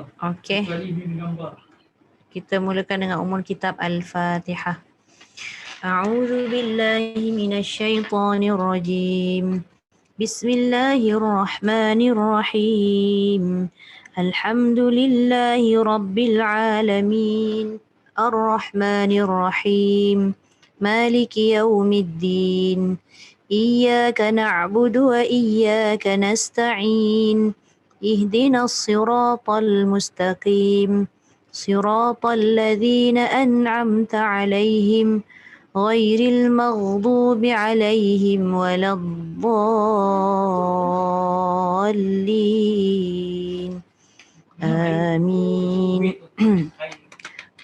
Okey. Kita mulakan dengan umul kitab Al-Fatihah. A'udzu billahi minasyaitonir rajim. Bismillahirrahmanirrahim. Alhamdulillahi rabbil alamin. Ar-Rahmanir Rahim. Maliki yaumiddin. Iyyaka na'budu wa iyyaka nasta'in. اهدنا الصراط المستقيم صراط الذين أنعمت عليهم غير المغضوب عليهم ولا الضالين آمين.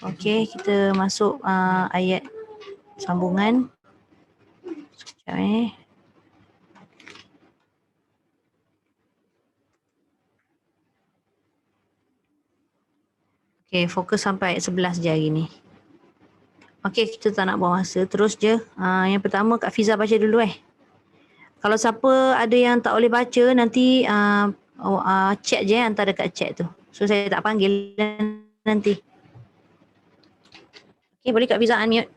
Okey, kita masuk ayat sambungan. Sekejap Okey, fokus sampai ayat 11 je hari ni. Okey, kita tak nak buang masa. Terus je. Yang pertama Kak Fiza baca dulu Kalau siapa ada yang tak boleh baca, nanti chat je hantar dekat chat tu. So saya tak panggil nanti. Okey, boleh Kak Fiza unmute.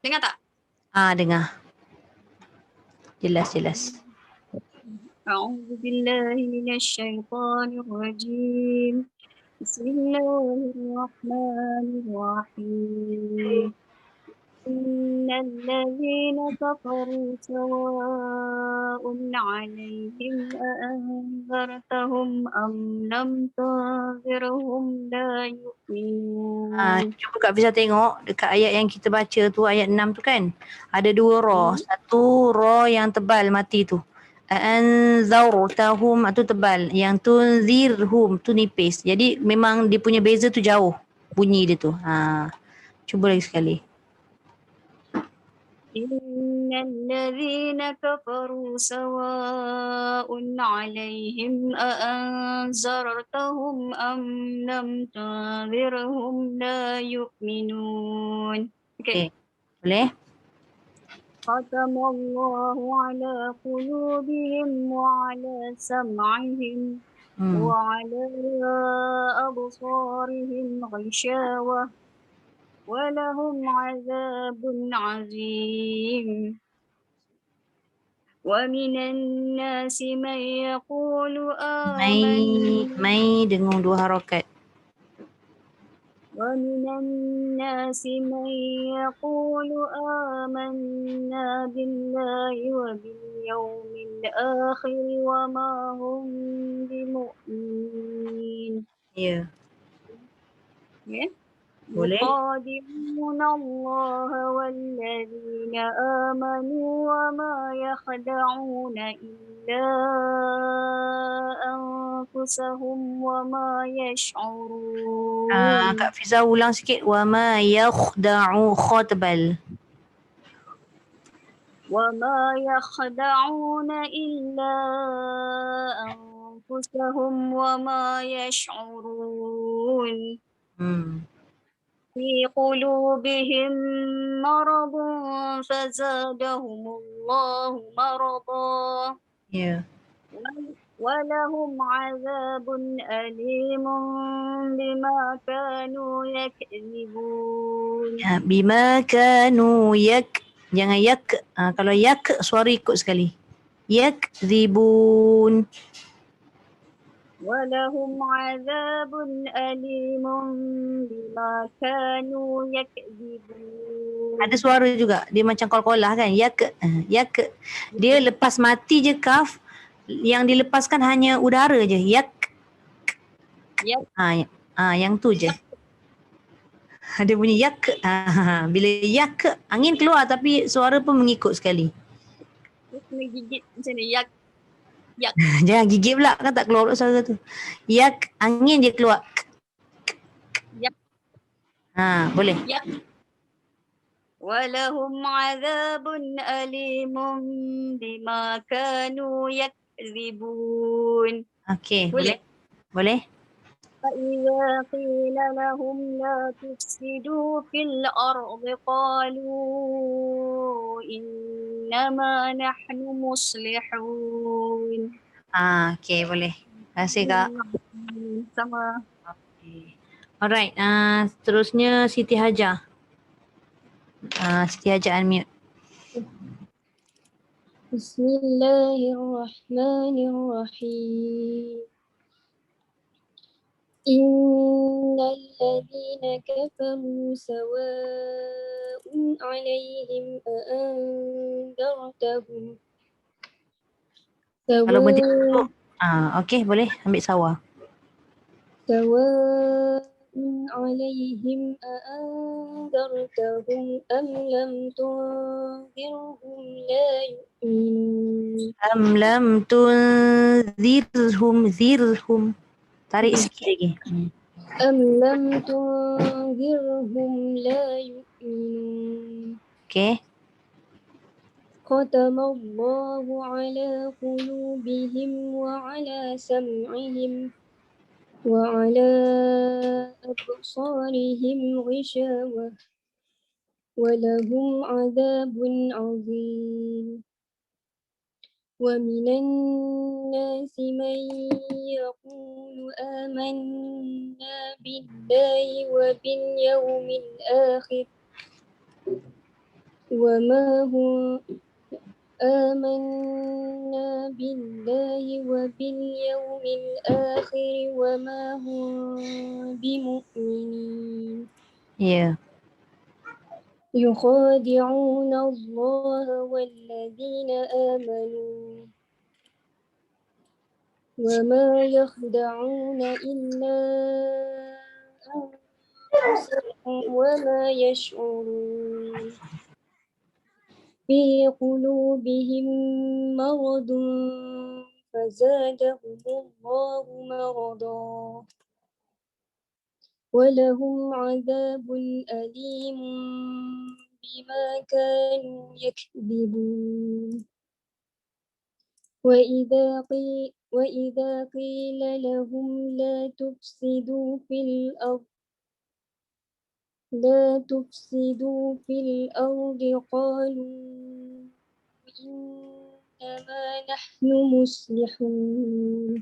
Dengar tak? Dengar. Jelas. أعوذ بالله من الشيطان الرجيم بسم الله الرحمن الرحيم إن الذين كفروا سواء عليهم أأنذرتهم أم لم تنذرهم لا يؤمنون. Cuba Kak Fiza tengok dekat ayat yang kita baca tu, ayat 6 tu kan. Ada dua ra. Satu ra yang tebal mati tu. Anzartahum tu tebal, yang tunzirhum tu nipis. Jadi memang dia punya beza tu jauh bunyi dia tu. Cuba lagi sekali. Innal ladzina kafaru sawa'un 'alaihim a'anzartahum am lam tunzirhum la yu'minun. Okey. Boleh? ختم الله على قلوبهم وعلى سمعهم وعلى أبصارهم غشاوة ولهم عذاب عظيم ومن الناس من يقول Mai dengung dua harakat. ومن الناس من يقول آمنا بالله وباليوم الآخر وما هم بمؤمنين. يخادعون الله والذين آمنوا وما يخدعون إلا أنفسهم وما يشعرون. Kak Fiza ulang sikit. وما يخدعون خطبل. وما يخدعون إلا أنفسهم وما يشعرون. في قلوبهم مرض فزادهم الله مرضا. ولهم عذاب أليم بما كانوا يكذبون. بما كانوا jangan kalau suara ikut sekali. Yakzibun. ولهم عذاب أليم بما كانوا يكذبون. Ada suara juga. Dia macam kol-kolah kan. Dia lepas mati je kaf. Yang dilepaskan hanya udara je. Yang tu je. Dia bunyi bila angin keluar tapi suara pun mengikut sekali. Kena gigit macam ni. Jangan gigit pula, kan tak keluar suara tu. Angin dia keluar. Boleh. Walahum azabun alimun bima kanu yakzibun. Okey, boleh? فإذا قيل لهم لا تفسدوا في الأرض قالوا إنما نحن مصلحون. Okey, boleh. Terima kasih Kak. Sama. Okay. Alright, seterusnya Siti Hajar. Siti Hajar unmute. Bismillahirrahmanirrahim. Innal ladzina kafaru sawa'un 'alaihim a anzartahum Kalau berhenti dulu. Okay, boleh ambil sawa. sawa'un 'alaihim a anzartahum am lam tunzirhum la yu'minun. Am lam tunzirhum. Tarik sikit lagi. Am lam tunzirhum la yu'minun. Okay. ختم الله على قلوبهم وعلى سمعهم وعلى أبصارهم غشاوة ولهم عذاب عظيم ومن الناس من يقول آمنا بالله وباليوم الآخر وما هم آمنا بالله وباليوم الآخر وما هم بمؤمنين Yeah. يخادعون الله والذين آمنوا وما يخدعون إلا أنفسهم وما يشعرون في قلوبهم مرض فزادهم الله مرضا ولهم عذاب أليم بما كانوا يكذبون وإذا قيل لهم لا تفسدوا في الأرض قالوا إنما نحن مصلحون.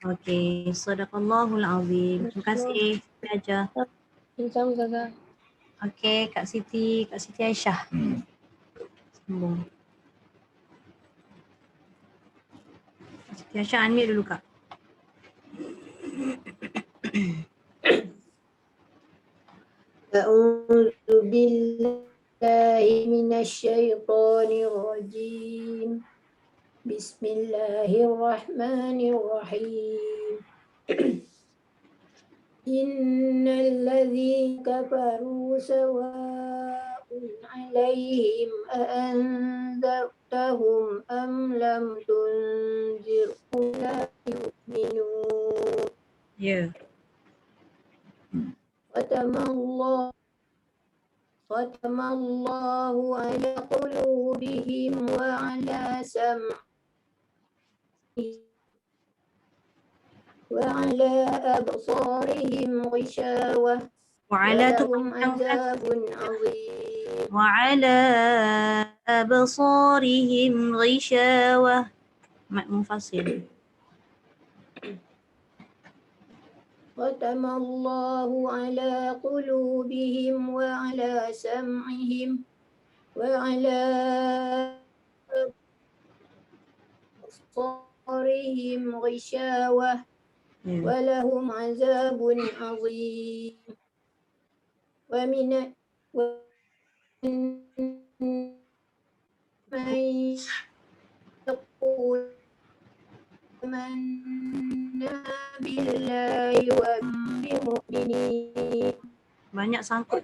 Okay, Sadaqallahul Azim. Terima kasih Siti Hajar. Sama-sama. Okay, Kak Siti Aisyah. Sambung. Siti Aisyah unmute dulu Kak. أعوذ بالله من الشيطان الرجيم بسم الله الرحمن الرحيم إن الذين كفروا سواء عليهم أأنذرتهم أم لم تنذرهم لا يؤمنون. Yeah. ختم الله على قلوبهم وعلى سمعهم وعلى أبصارهم غشاوة ولهم عذاب عظيم. وعلى أبصارهم غشاوة. منفصل. ختم الله على قلوبهم وعلى سمعهم وعلى أبصارهم غشاوة ولهم عذاب عظيم. ومن من يقول آمنا بالله وبالمؤمنين. Banyak sangkut.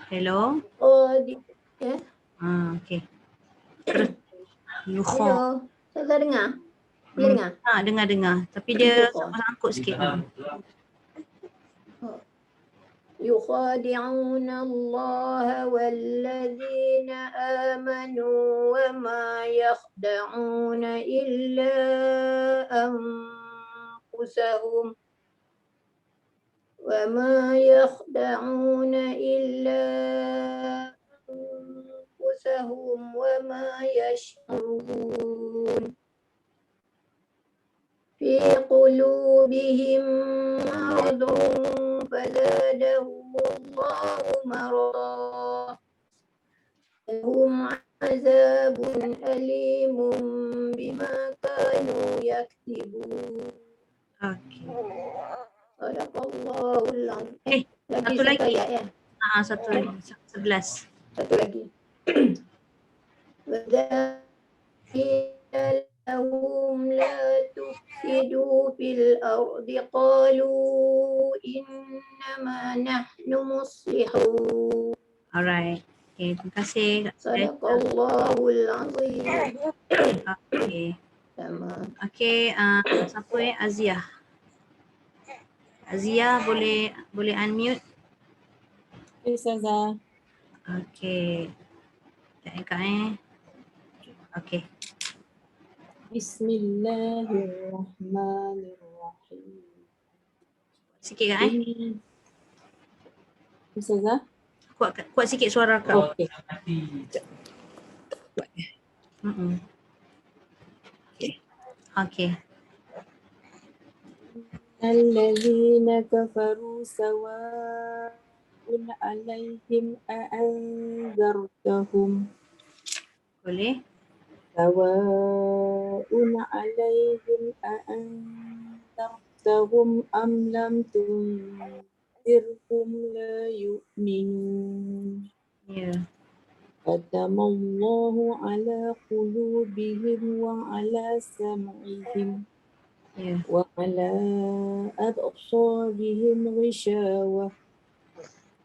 Hello. Ya. Okay. Terus. Hello. Saya dengar? Boleh dengar? Dengar. Tapi dia sangkut sikit. يخادعون الله والذين آمنوا وما يخدعون إلا أنفسهم وما يشعرون. في قلوبهم مرض فزادهم الله مرضا لهم عذاب أليم بما كانوا يكذبون. Okey. Sadaqallahul azim. Lagi Satu lagi. ayat ya. Satu lagi. 11. Satu lagi. وَإِذَا لَهُمْ لَا تُفْسِدُوا فِي الْأَرْضِ قَالُوا إِنَّمَا نَحْنُ مُصْلِحُونَ. Alright. Okay, terima kasih Kak Zai. Sadaqallahul azim. Okay. Sama. Okay, siapa Azia. Azia boleh unmute. Ustazah. Okay. Sekejap Kak Okay. Bismillahirrahmanirrahim. Sikit Kak Ustazah. Kuat sikit suara kau. Okey. Okay. Alladzina kafaru sawa'un 'alaihim a'anzartahum Boleh? sawa'un 'alaihim a'anzartahum am lam tunzirhum la yu'minun. Ya. Khatamallahu 'ala qulubihim wa 'ala sam'ihim Ya. wa 'ala absarihim ghishawah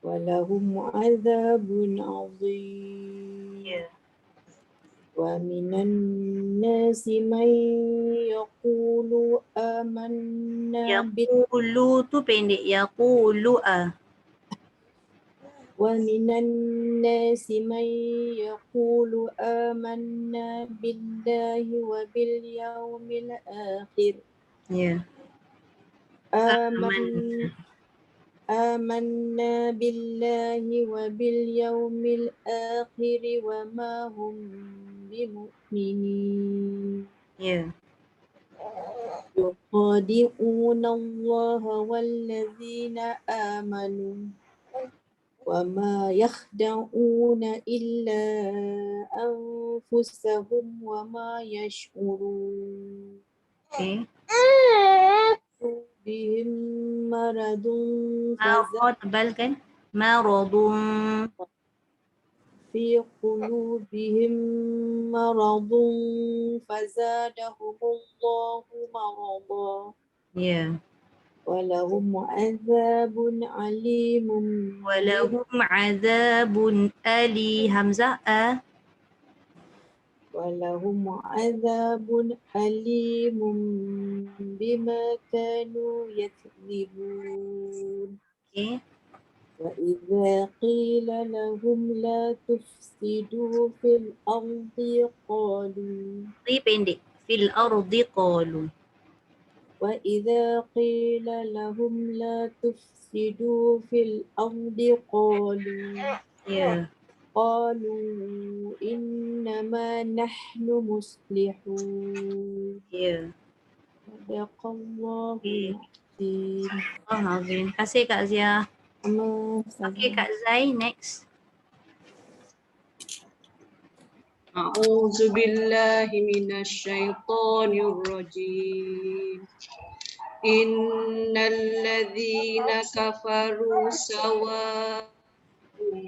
wa lahum 'adzabun 'adzim. Ya. Wa minan nasi man yaqulu amanna Yaqulu tu pendek. Yaqulu wa minan nasi man yaqulu amanna billahi wa bil yawmil akhir. Ya. آمنا بالله وباليوم الآخر وما هم بمؤمنين. Ya. يخادعون الله والذين آمنوا وما يخدعون إلا أنفسهم وما يشعرون. Okay. بهم مرض Tebal kan? Maradun. في قلوبهم مرض فزادهم الله مرضا Ya. ولهم عذاب عليم Walahum azabun Hamzah ولهم عذاب أليم بما كانوا يكذبون. Okay. وإذا قيل لهم لا تفسدوا في الأرض قالوا Pendek. Fil ardi qalu. وإذا قيل لهم لا تفسدوا في الأرض Ya. قالوا إنما نحن مصلحون. Ya. صدق الله Okay. العظيم. Terima kasih Kak Zia. Okay, Kak Zai next. أعوذ بالله من الشيطان الرجيم إن الذين كفروا سواء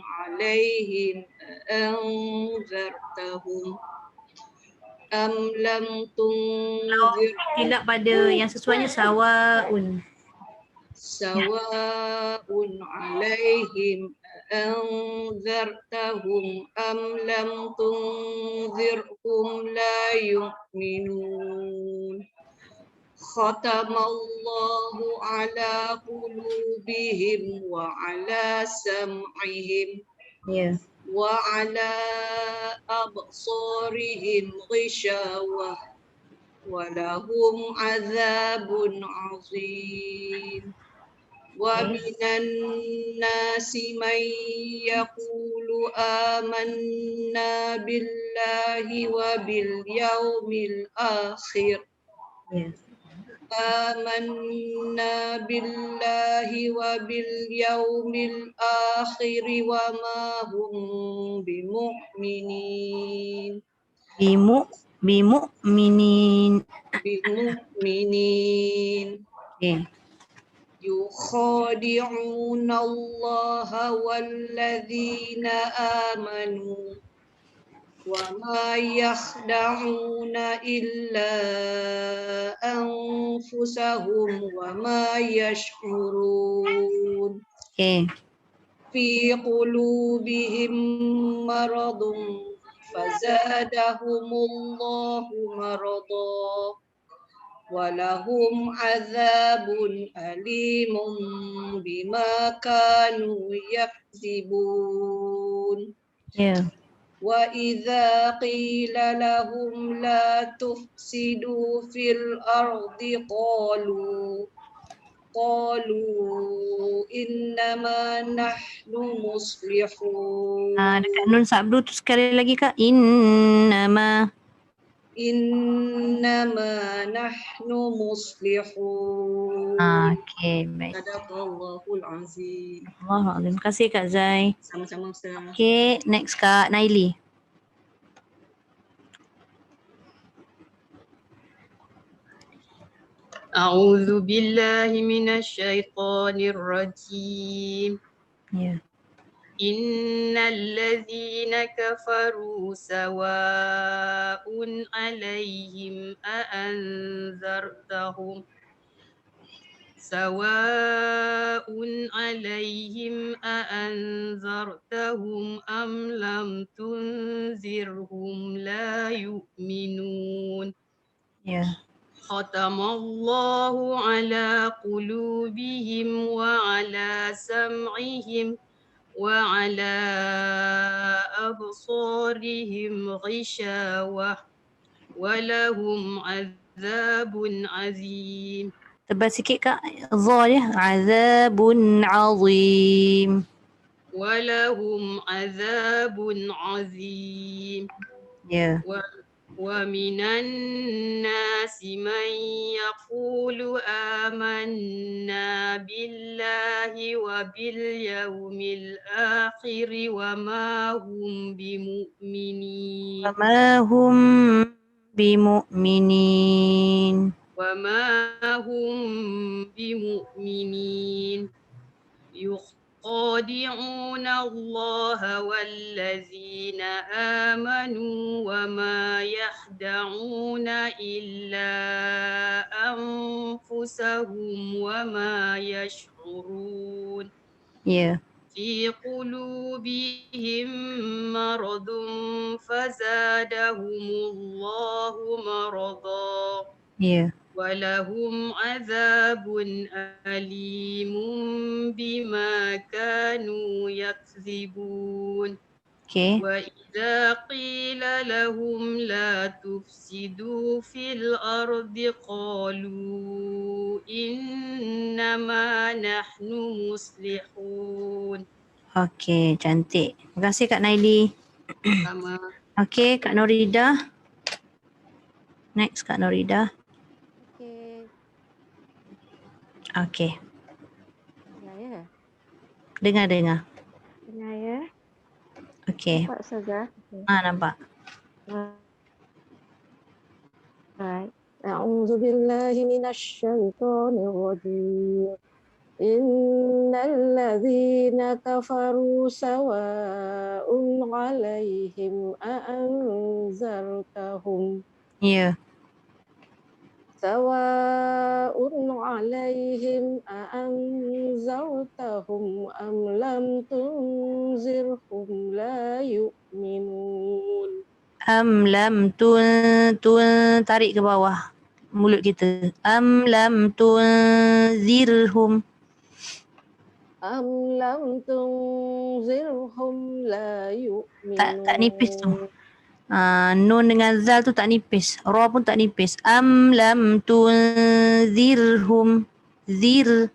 عليهم أنذرتهم أم لم تنذر Tidak pada yang sesuainya sawaun. سواء عليهم أنذرتهم أم لم تنذرهم لا يؤمنون ختم الله على قلوبهم وعلى سمعهم Ya. وعلى أبصارهم غشاوة ولهم عذاب عظيم ومن الناس من يقول آمنا بالله وباليوم الآخر Ya. آمنا بالله وباليوم الآخر وما هم بمؤمنين Bimu'minin. Okay. يخادعون الله والذين آمنوا وما يخدعون إلا أنفسهم وما يشعرون Okay. في قلوبهم مرض فزادهم الله مرضا ولهم عذاب أليم بما كانوا يكذبون Yeah. وإذا قيل لهم لا تفسدوا في الأرض قالوا إنما نحن مصلحون Dekat nun sabdu tu sekali lagi Kak. Innama. إنما نحن مصلحون Okay, baik. Sadaqallahul azim. Allahuakbar. Terima kasih Kak Zai. Sama-sama Ustaz. Okay, next Kak Naili. أعوذ بالله من الشيطان الرجيم Yeah. إن الذين كفروا سواء عليهم أأنذرتهم أم لم تنذرهم لا يؤمنون Yeah. ختم الله على قلوبهم وعلى سمعهم وعلى أبصارهم غشاوة ولهم عذاب عظيم. Tebal sikit Kak. Dha dia. Azabun azim. ولهم عذاب عظيم. Yeah. ومن الناس من يقول آمنا بالله وباليوم الآخر وما هم بمؤمنين يخادعون الله والذين آمنوا وما يخدعون إلا أنفسهم وما يشعرون. Yeah. في قلوبهم مرض فزادهم الله مرضا. Yeah. ولهم عذاب أليم بما كانوا يكذبون. Okay. وإذا قيل لهم لا تفسدوا في الأرض قالوا إنما نحن مصلحون. Okay, cantik. Terima kasih Kak Naili. Sama. Okay, Kak Norida. Next Kak Norida. Okey. Okay. Dengar ya? Dengar. Dengar ya? Okay. Nampak Ustazah? Nampak. Right. أعوذ بالله من الشيطان الرجيم إن الذين كفروا سواء عليهم أأنذرتهم Yeah. سواء عليهم أأنذرتهم أم لم تنذرهم لا يؤمنون. Lam tun tarik ke bawah mulut kita. Lam tunzirhum. أم لم تنذرهم لا يؤمنون. Tak nipis tu. Nun dengan zal tu tak nipis. Ra pun tak nipis. Lam tunzirhum. Zir.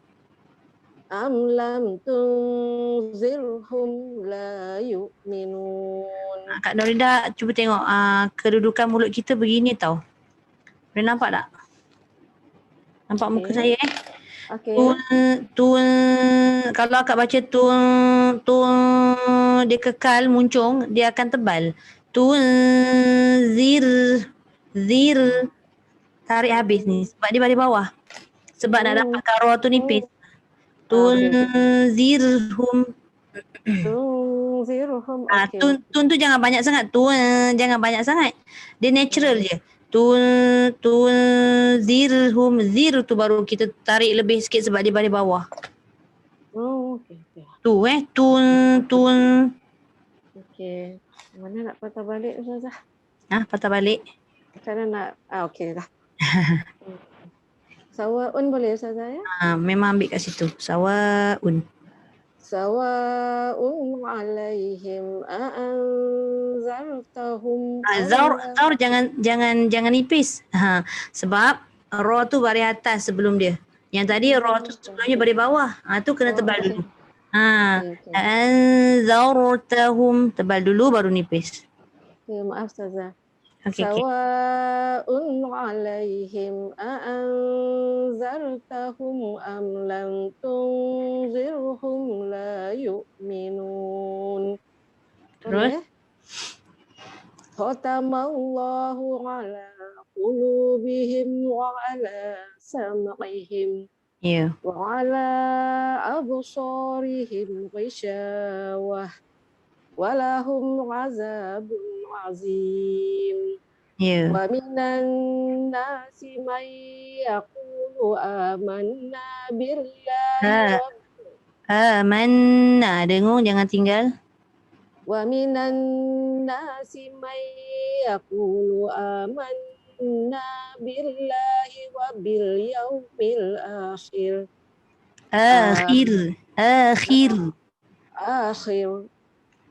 أم لم تنذرهم لا يؤمنون. Kak Norida cuba tengok kedudukan mulut kita begini tau. Boleh nampak tak? Nampak muka Okey. saya Okey. Kalau akak baca dia kekal muncung, dia akan tebal. Zir tarik habis ni sebab dia balik bawah. Sebab nak dapatkan roh tu nipis. Okey. Tunzirhum. Tunziruhum. Okey. Tun tu jangan banyak sangat. Jangan banyak sangat. Dia natural je. Tunzirhum. Zir tu baru kita tarik lebih sikit sebab dia balik bawah. Okey. Okey. Tun. Okey. Mana nak patah balik Ustazah? Patah balik. Macam mana nak? Okey dah. Sawaun boleh Ustazah ya? Memang ambil kat situ. Sawaun. Sawaun alaihim a'anzartahum Zaur jangan nipis. Sebab roh tu baris atas sebelum dia. Yang tadi roh tu sebelumnya baris bawah. Tu kena tebal dulu. Anzartahum tebal dulu baru nipis. Okay, maaf Ustazah. Okey. Sawaun alaihim a'anzartahum am lam tunzirhum la yu'minun. Terus? Khatamallahu ala qulubihim wa ala sam'ihim wa ala absarihim ghishawah wa lahum azabun azim. Wa minan nasi man yaqulu amanna billahi Amanna. Dengung jangan tinggal. Wa minan nasi man yaqulu amanna billahi wa bil yaumil akhir. Akhir.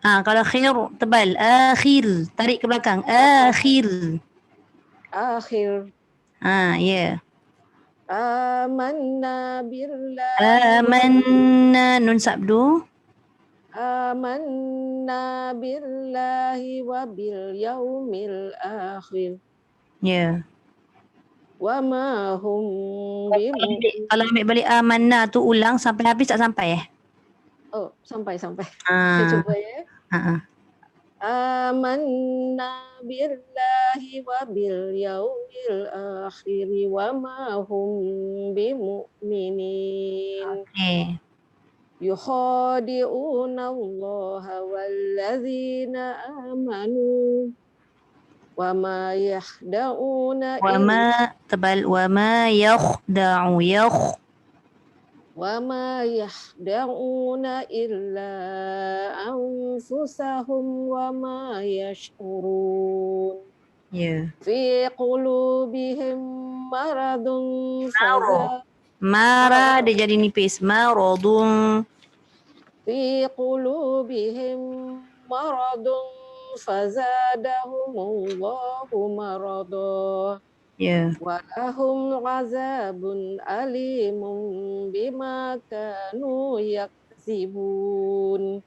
Kalau khir tebal. Akhir. Tarik ke belakang. Akhir. Ya. Amanna billahi. Amanna. Nun sabdu. Amanna billahi wa bil yaumil akhir. Ya. Wa ma hum Kalau ambil balik amanna tu ulang sampai habis tak sampai sampai. Saya cuba ya. Amanna billahi wa bil yaumil akhir wa ma hum bimu'minin. Okey. Yukhadi'una Allah walladzina amanu wa ma yakhda'una illa anfusahum wa ma yash'urun. Fi qulubihim maradun Mara dia jadi nipis. Maradun. Fi qulubihim maradun fazadahumullahu marada. Wa lahum azabun alimun bima kanu yakzibun.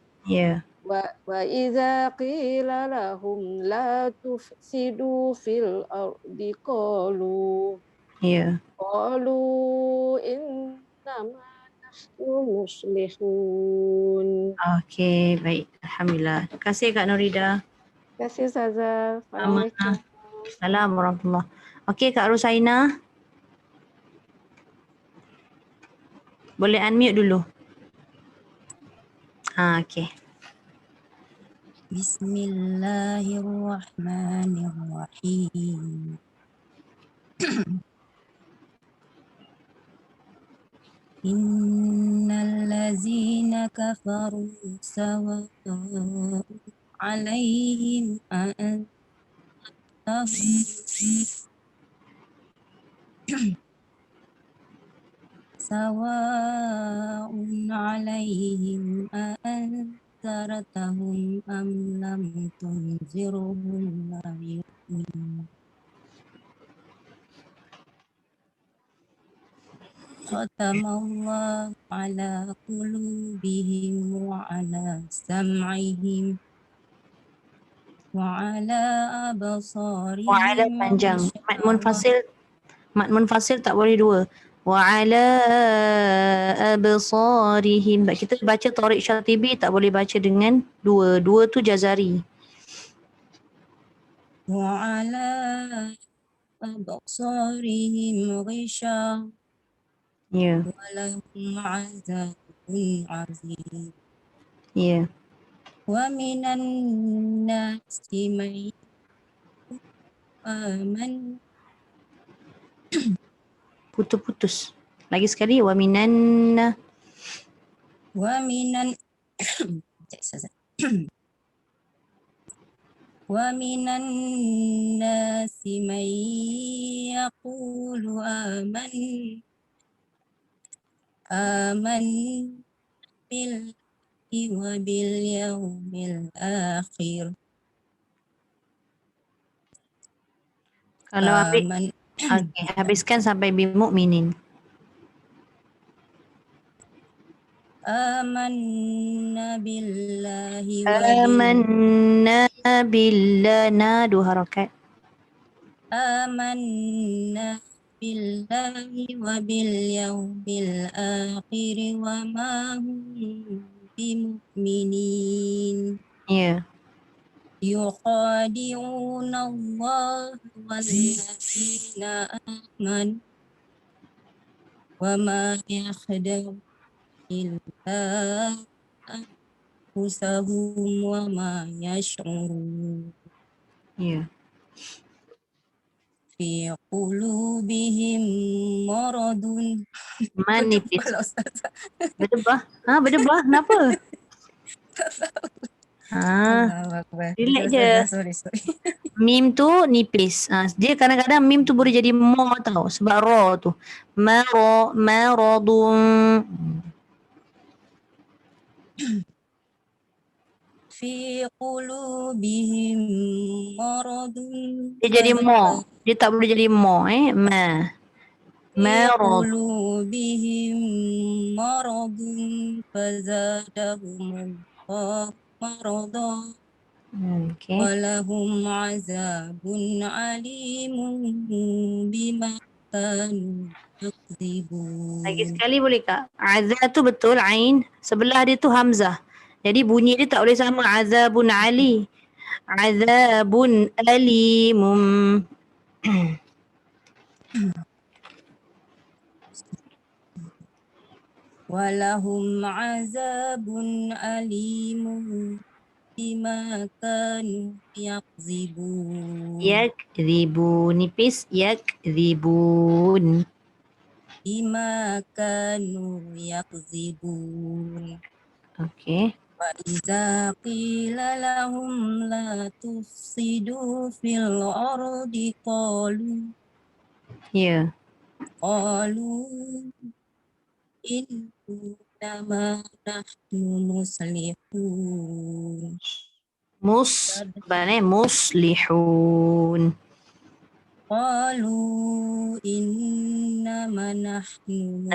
Wa idza qila lahum la tufsidu fil ardi qalu innama nahnu muslihun. Okey, baik. Alhamdulillah. Terima kasih Kak Nurida. Terima kasih Ustazah. Assalamualaikum. Assalamualaikum warahmatullahi. Okey Kak Rusaina. Boleh unmute dulu. Okey. Bismillahirrahmanirrahim. Innal ladzina kafaru sawa'un 'alaihim sawa'un 'alaihim a'anzartahum am lam tunzirhum la yu'minun. Khatamallahu ala qulubihim wa ala sam'ihim wa ala absarihim. Wa ala panjang. Mat munfasil tak boleh dua. wa ala absarihim. Kita baca Tariq Syatibi tak boleh baca dengan dua. Dua tu jazari. وعلى أبصارهم غشاوة Ya, ولهم عذاب عظيم ya. ومن الناس من آمن Putus-putus. Lagi sekali. Wa minanna. ومن ومن الناس من يقول آمن بالله وباليوم الآخر Kalau ambil, okay, habiskan sampai bimu'minin. آمنا بالله Amanna billah. Na dua harakat. آمنا بالله وباليوم الآخر وما هم بمؤمنين Ya. يخادعون الله والذين آمنوا وما يخدعون إلا أنفسهم وما يشعرون Ya. في قلوبهم مرض. Manipis. Kalau Ustazah. Berdebah. Berdebah. Kenapa? Allahu Akbar. Relax Ustazah, je. sorry. Mim tu nipis. Dia kadang-kadang mim tu boleh jadi mo tau. Sebab ra tu. Maradun. Fi qulubihim maradun. Dia jadi mo. Dia tak boleh jadi mo. Ma. Fi Marad. qulubihim maradun fazadahum maradan. Okay. Walahum azabun alimun bima kanu yakzibun. Lagi sekali boleh kak? Azab tu betul ain. Sebelah dia tu hamzah. Jadi bunyi dia tak boleh sama. Azabun ali. Azabun alimum. Walahum azabun alimun bima kanu yakzibun. Yakzibun. Nipis. Yakzibun. Bima kanu yakzibun. Okay. Wa iza qila lahum la tufsidu fil ardi Ya. qalu innama nahnu muslihun. Muslihun. Qalu innama nahnu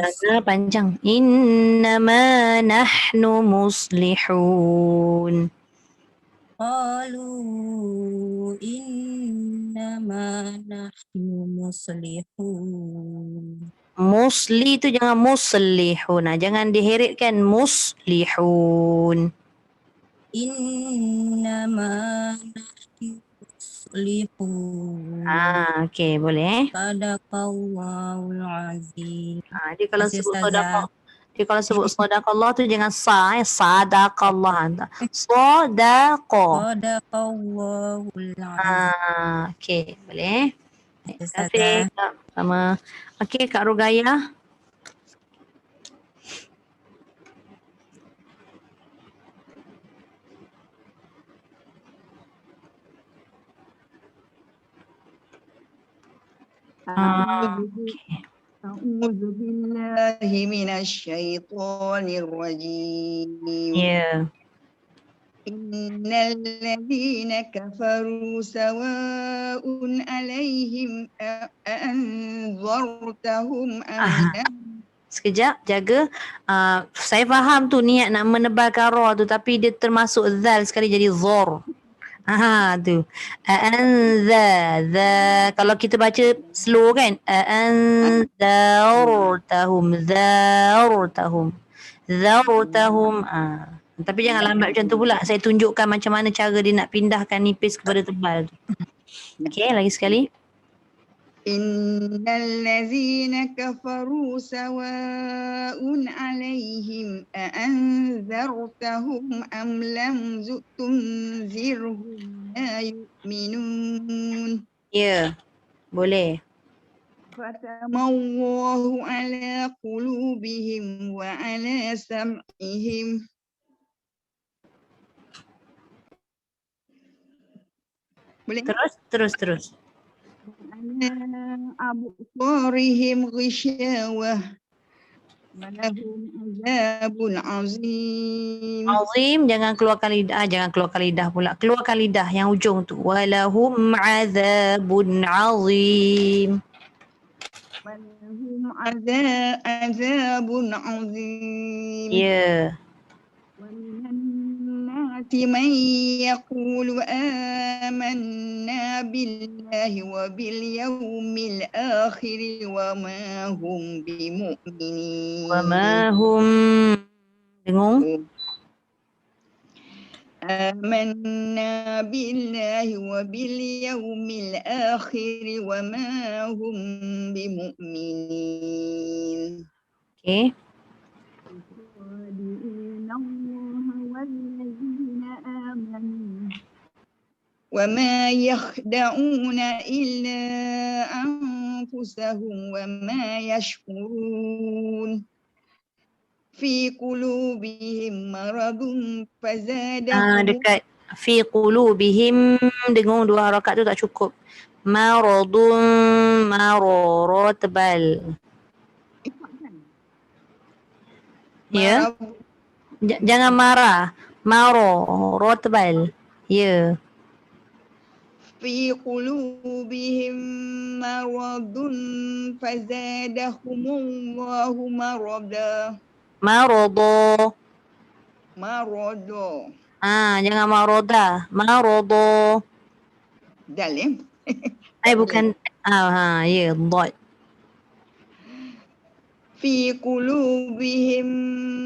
Panjang. Innama nahnu muslihun. Qalu innama nahnu muslihun. Musli tu jangan muslihun. Jangan diheritkan muslihun. Innama nahnu muslihun. Okay, boleh. Sadaqallahul azim. Dia kalau Terima kasih, sebut Ustazah. sadaqah. Dia kalau sebut sadaqallah tu jangan sa. Sadaqallah. Sadaqah. Sadaqallahul azim. Okay, boleh. Terima Ustazah. kasih Kak. Sama. Okay, Kak Rugaya. أعوذ بالله من الشيطان الرجيم. Ya. إن الذين كفروا سواء عليهم أأنذرتهم أم لم. Sekejap, jaga. Saya faham tu niat nak menebalkan ra tu, tapi dia termasuk zal sekali jadi zor. Tu. The. Kalau kita baca slow kan. Zartahum. Tapi jangan lambat macam tu pula. Saya tunjukkan macam mana cara dia nak pindahkan nipis kepada tebal tu. Okey, lagi sekali. إن الذين كفروا سواء عليهم أأنذرتهم أم لم تنذرهم لا يؤمنون. Ya, boleh. ختم الله على قلوبهم وعلى سمعهم. boleh? Terus. أبصارهم غشاوة ولهم عذاب عظيم. Azim, jangan keluarkan lidah pula. Keluarkan lidah yang ujung tu. Walahum azabun azim. ولهم عذاب عظيم. Ya. ومن الناس من يقول آمنا بالله وباليوم الآخر وما هم بمؤمنين. Wamahum. Dengung? آمنا بالله وباليوم الآخر وما هم بمؤمنين. Okay. يخادعون الله والذين آمنوا وما يخدعون إلا أنفسهم وما يشعرون. في قلوبهم مرض فزادهم. Dekat fi qulubihim, dengung dua harakat tu tak cukup. Maradun, maroro tebal. Ya. Jangan marah. Maroro tebal. Ya. في قلوبهم مرض فزادهم الله مرضا. Marodo. مرضا. Jangan maroda. Marodo. Dalam. Bukan. Ya, dot. في قلوبهم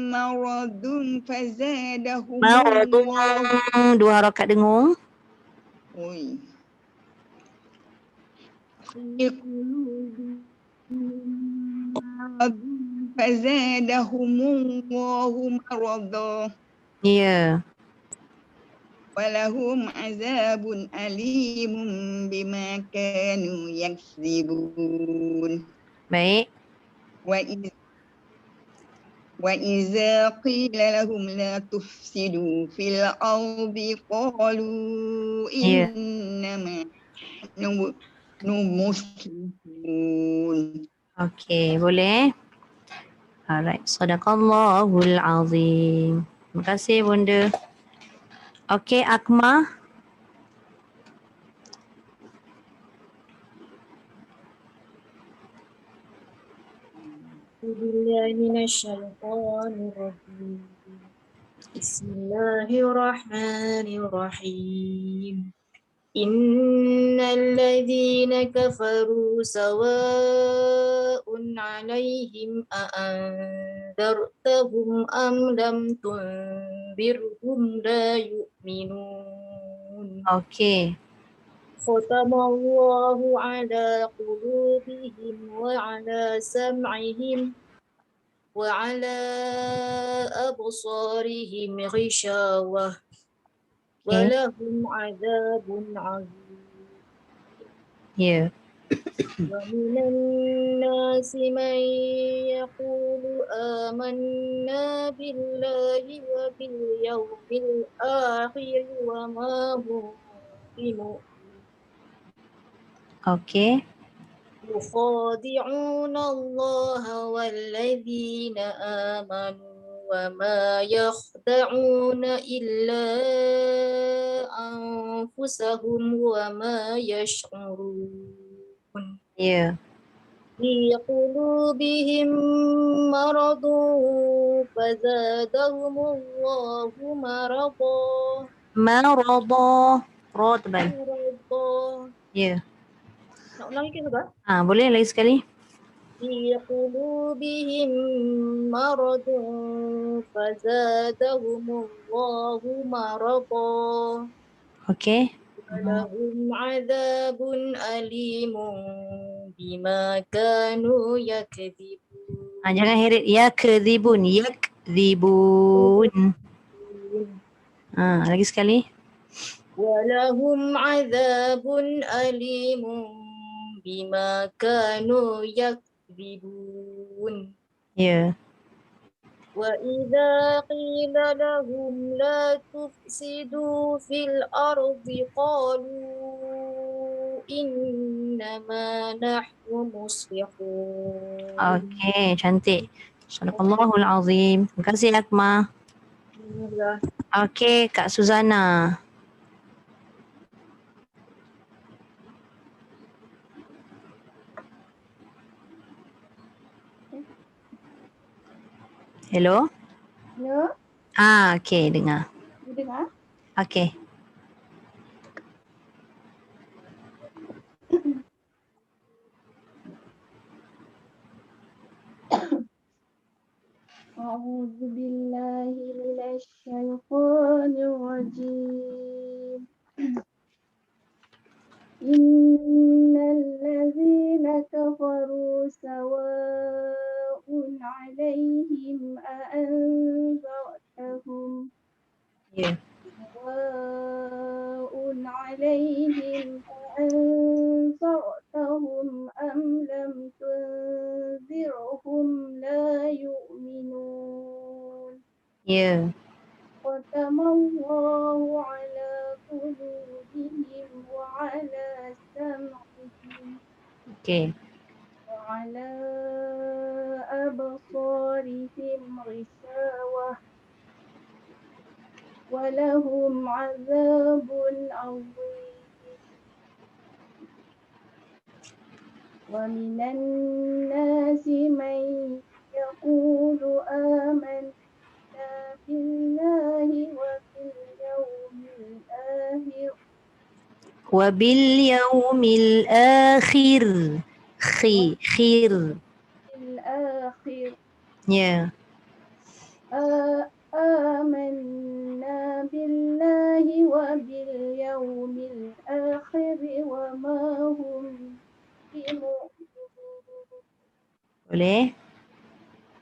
مرض فزادهم Marodo. الله. Dua harakat dengung. Oi. في قلوبهم مرض فزادهم الله مرضا. Ya. ولهم عذاب أليم بما كانوا يكذبون. Baik. وإذا قيل لهم لا تفسدوا في الأرض قالوا إنما نحن مسلمون. Okey, boleh? Alright, sadaqallahul azim. Terima kasih Bunda. Okey, Akma. Bismillahirrahmanirrahim. Innalladzina kafaru sawa'un 'alaihim a'anzartahum am lam tunzirhum la yu'minun. Okey. Khatamallahu 'ala qulubihim wa 'ala sam'ihim wa 'ala absarihim ghishawah. Walahum azabun azim. Ya. ومن الناس من يقول آمنا بالله وباليوم الآخر وما هم بمؤمنين. Okey. يخادعون الله والذين آمنوا وما يخدعون إلا أنفسهم وما يشعرون. Ya. في قلوبهم مرض فزادهم الله مرضا. Marada. Ra tebal. مرضى. Ya. Nak ulang lagi juga? Boleh lagi sekali? في قلوبهم مرض فزادهم الله مرضا Okey. ولهم عذاب أليم بما كانوا يكذبون. Jangan heret. Yakdzibun. Yakdzibun. Lagi sekali. ولهم عذاب أليم بما كانوا يكذبون. Ya. وإذا قيل لهم لا تفسدوا في الأرض قالوا إنما نحن مصلحون. Okey, cantik. Sadaqallahul azim. Terima kasih Akma. Alhamdulillah. Okey, Kak Suzana. Hello? Ya, Okey, dengar. dengar. Okey. أعوذ بالله من الشيطان الرجيم. إن الذين كفروا سواء عليهم أأنذرتهم Ya. سواء عليهم أأنذرتهم أم لم تنذرهم لا يؤمنون. Ya. ختم الله على قلوبهم وعلى سمعهم Okey. وعلى أبصارهم غشاوة ولهم عذاب عظيم. ومن الناس من يقول آمنا بالله وباليوم الآخر. خير. الآخر Ya. آمنا بالله وباليوم الآخر وما هم بمؤمنين. Boleh?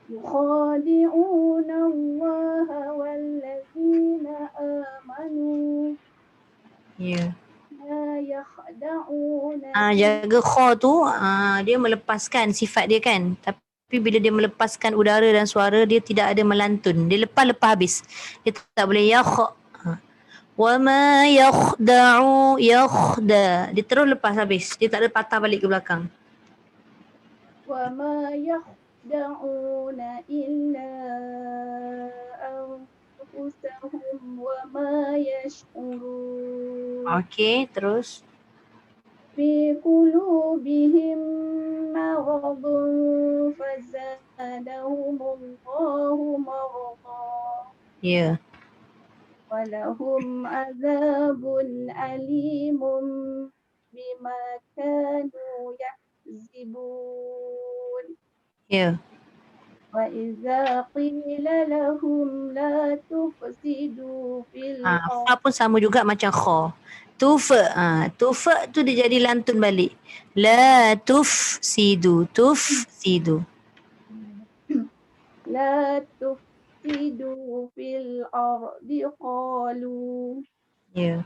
يخادعون الله والذين آمنوا Ya. ما يخدعون Jaga kha tu, dia melepaskan sifat dia kan. Tapi bila dia melepaskan udara dan suara, dia tidak ada melantun. Dia lepas habis. Dia tak boleh yakh. Wa ma yakhda'u yakhda. Dia terus lepas habis. Dia tak ada patah balik ke belakang. وما يخدعون إلا أنفسهم وما يشعرون. Okey, terus. في قلوبهم مرض فزادهم الله مرضا Ya. ولهم عذاب أليم بما كانوا يكذبون. Ya. وإذا قيل لهم لا تفسدوا في الأرض Fa pun sama juga macam kha. Tufa. Tufa tu dia jadi lantun balik. La tufsidu. Tufsidu. لا تفسدوا في الأرض Ya.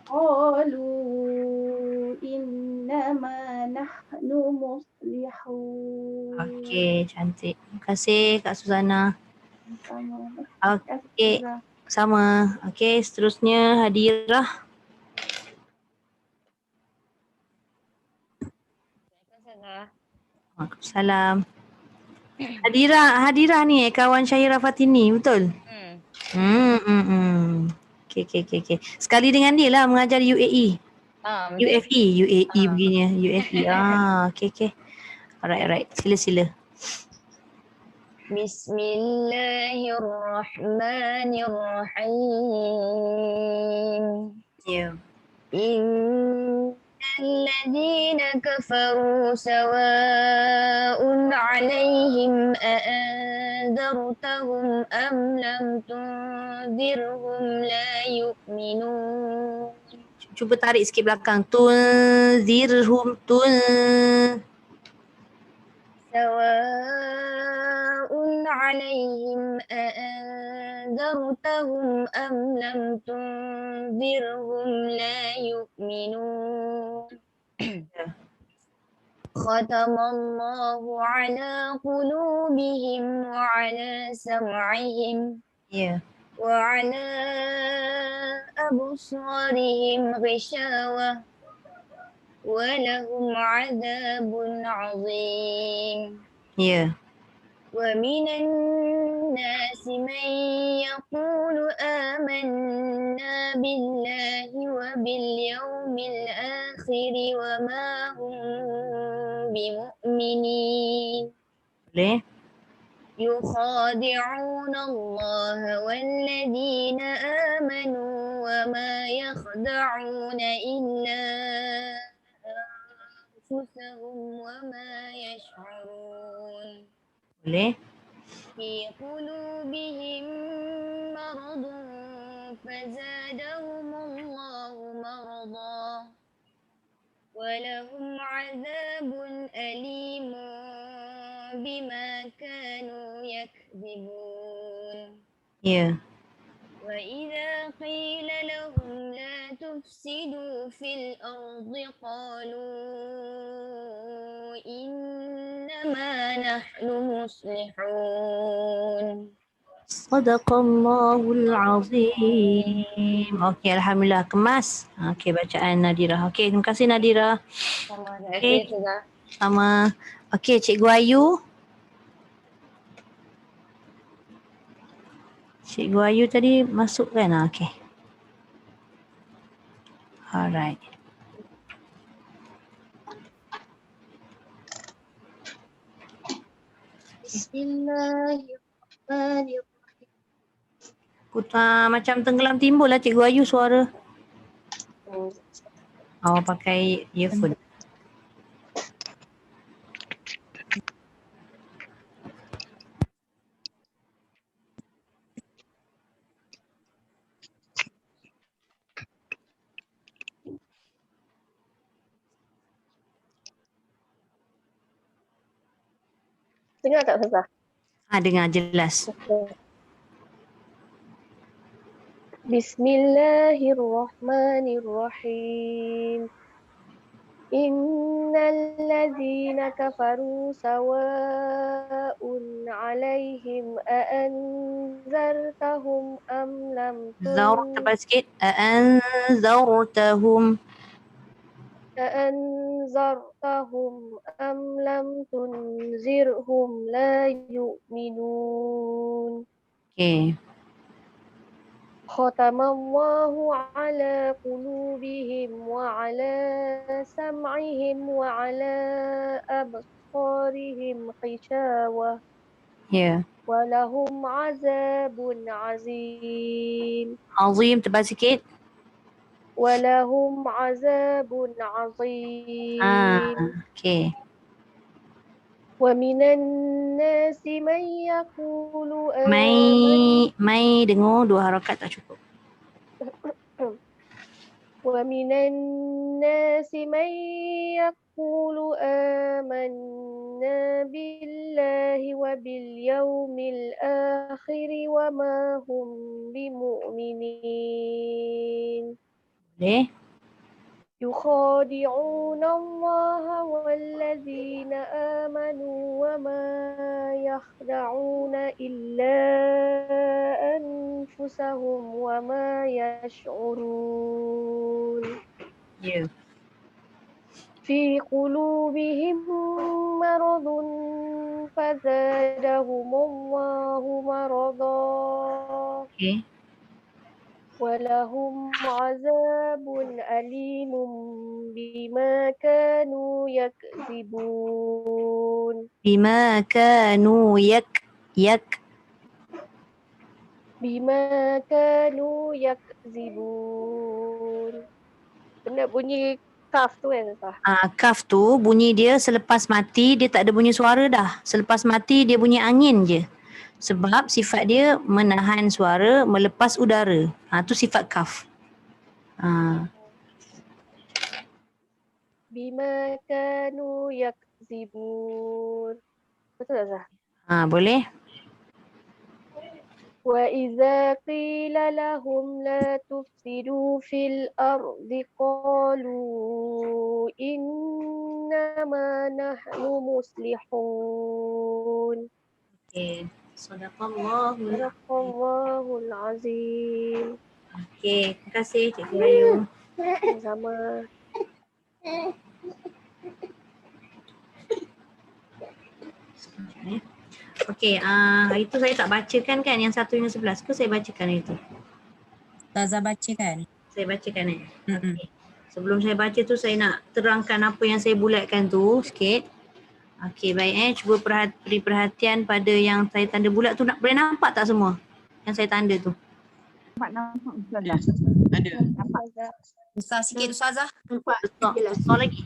قالوا إنما نحن مصلحون. Okey, cantik. Terima kasih Kak Suzana. Okey, sama. Okey, seterusnya Hadirah. Waalaikumsalam. Hadirah ni kawan Syahira Fatini, betul? Okey. Sekali dengan dia lah mengajar di UAE. UAE begini. UAE. Okey. Alright. Sila. Bismillahirrahmanirrahim. Ya. إن الذين كفروا سواء عليهم أأنذرتهم أم لم تنذرهم لا يؤمنون. Cuba tarik sikit belakang. Tunzirhum سواء عليهم أأنذرتهم أم لم تنذرهم لا يؤمنون. ختم الله على قلوبهم وعلى سمعهم Ya. وعلى أبصارهم غشاوة ولهم عذاب عظيم. Ya. ومن الناس من يقول آمنا بالله وباليوم الآخر وما هم بمؤمنين. Boleh? يخادعون الله والذين آمنوا وما يخدعون إلا أنفسهم وما يشعرون. Boleh? في قلوبهم مرض فزادهم الله مرضا ولهم عذاب أليم بما كانوا يكذبون. Ya. وإذا قيل لهم لا تفسدوا في الأرض قالوا إنما نحن مصلحون. Sadaqallahul azim. Okey, alhamdulillah kemas. Okey, bacaan Nadira. Okey, terima kasih Nadira. Sama Okey. juga. Sama. Okey, Cikgu Ayu. Cikgu Ayu tadi masuk kan? Okey. Alright. Bismillahirrahmanirrahim. Macam tenggelam timbul lah Cikgu Ayu suara. Awak pakai earphone. Dengar tak Ustazah? Dengar jelas. Bismillahirrahmanirrahim. Innal ladzina kafaru sawa'un 'alaihim a'anzartahum am lam Zaur tebal sikit. Anzartahum. أأنذرتهم أم لم تنذرهم لا يؤمنون. Okey. ختم الله على قلوبهم وعلى سمعهم وعلى أبصارهم غشاوة Ya. ولهم عذاب عظيم. Azim tebal sikit. ولهم عذاب عظيم. Okey. ومن الناس من يقول Mai dengar 2 harakat tak cukup. ومن الناس من يقول آمنا بالله وباليوم الآخر وما هم بمؤمنين. Boleh? يخادعون الله والذين آمنوا وما يخدعون إلا أنفسهم وما يشعرون. Ya. في قلوبهم مرض فزادهم الله مرضا Okey. ولهم عذاب أليم بما كانوا يكذبون. Bima kanu بما كانوا يكذبون. Kena bunyi kaf tu kan Ustaz? Kaf tu bunyi dia selepas mati dia tak ada bunyi suara dah. Selepas mati dia bunyi angin je. Sebab sifat dia menahan suara, melepas udara. Tu sifat kaf. Bima kanu yakzibun. Betul tak Ustaz? Boleh. وَإِذَا قِيلَ لَهُمْ لَا تُفْسِدُوا فِي الْأَرْضِ قَالُوا إِنَّمَا نَحْنُ مُصْلِحُونَ. Okay. Sadaqallahul Sadaqallahul Azim. Okay, terima kasih Cikgu Ayu. Sama. Okey, hari tu saya tak bacakan kan yang 1 hingga 11 ke saya bacakan hari tu? Ustazah baca kan? Saya bacakan Okay. Sebelum saya baca tu saya nak terangkan apa yang saya bulatkan tu sikit. Okey, baik cuba beri perhatian pada yang saya tanda bulat tu. Boleh nampak tak semua yang saya tanda tu? Nampak Ustazah. Ada. Besar sikit Ustazah. Besar lagi.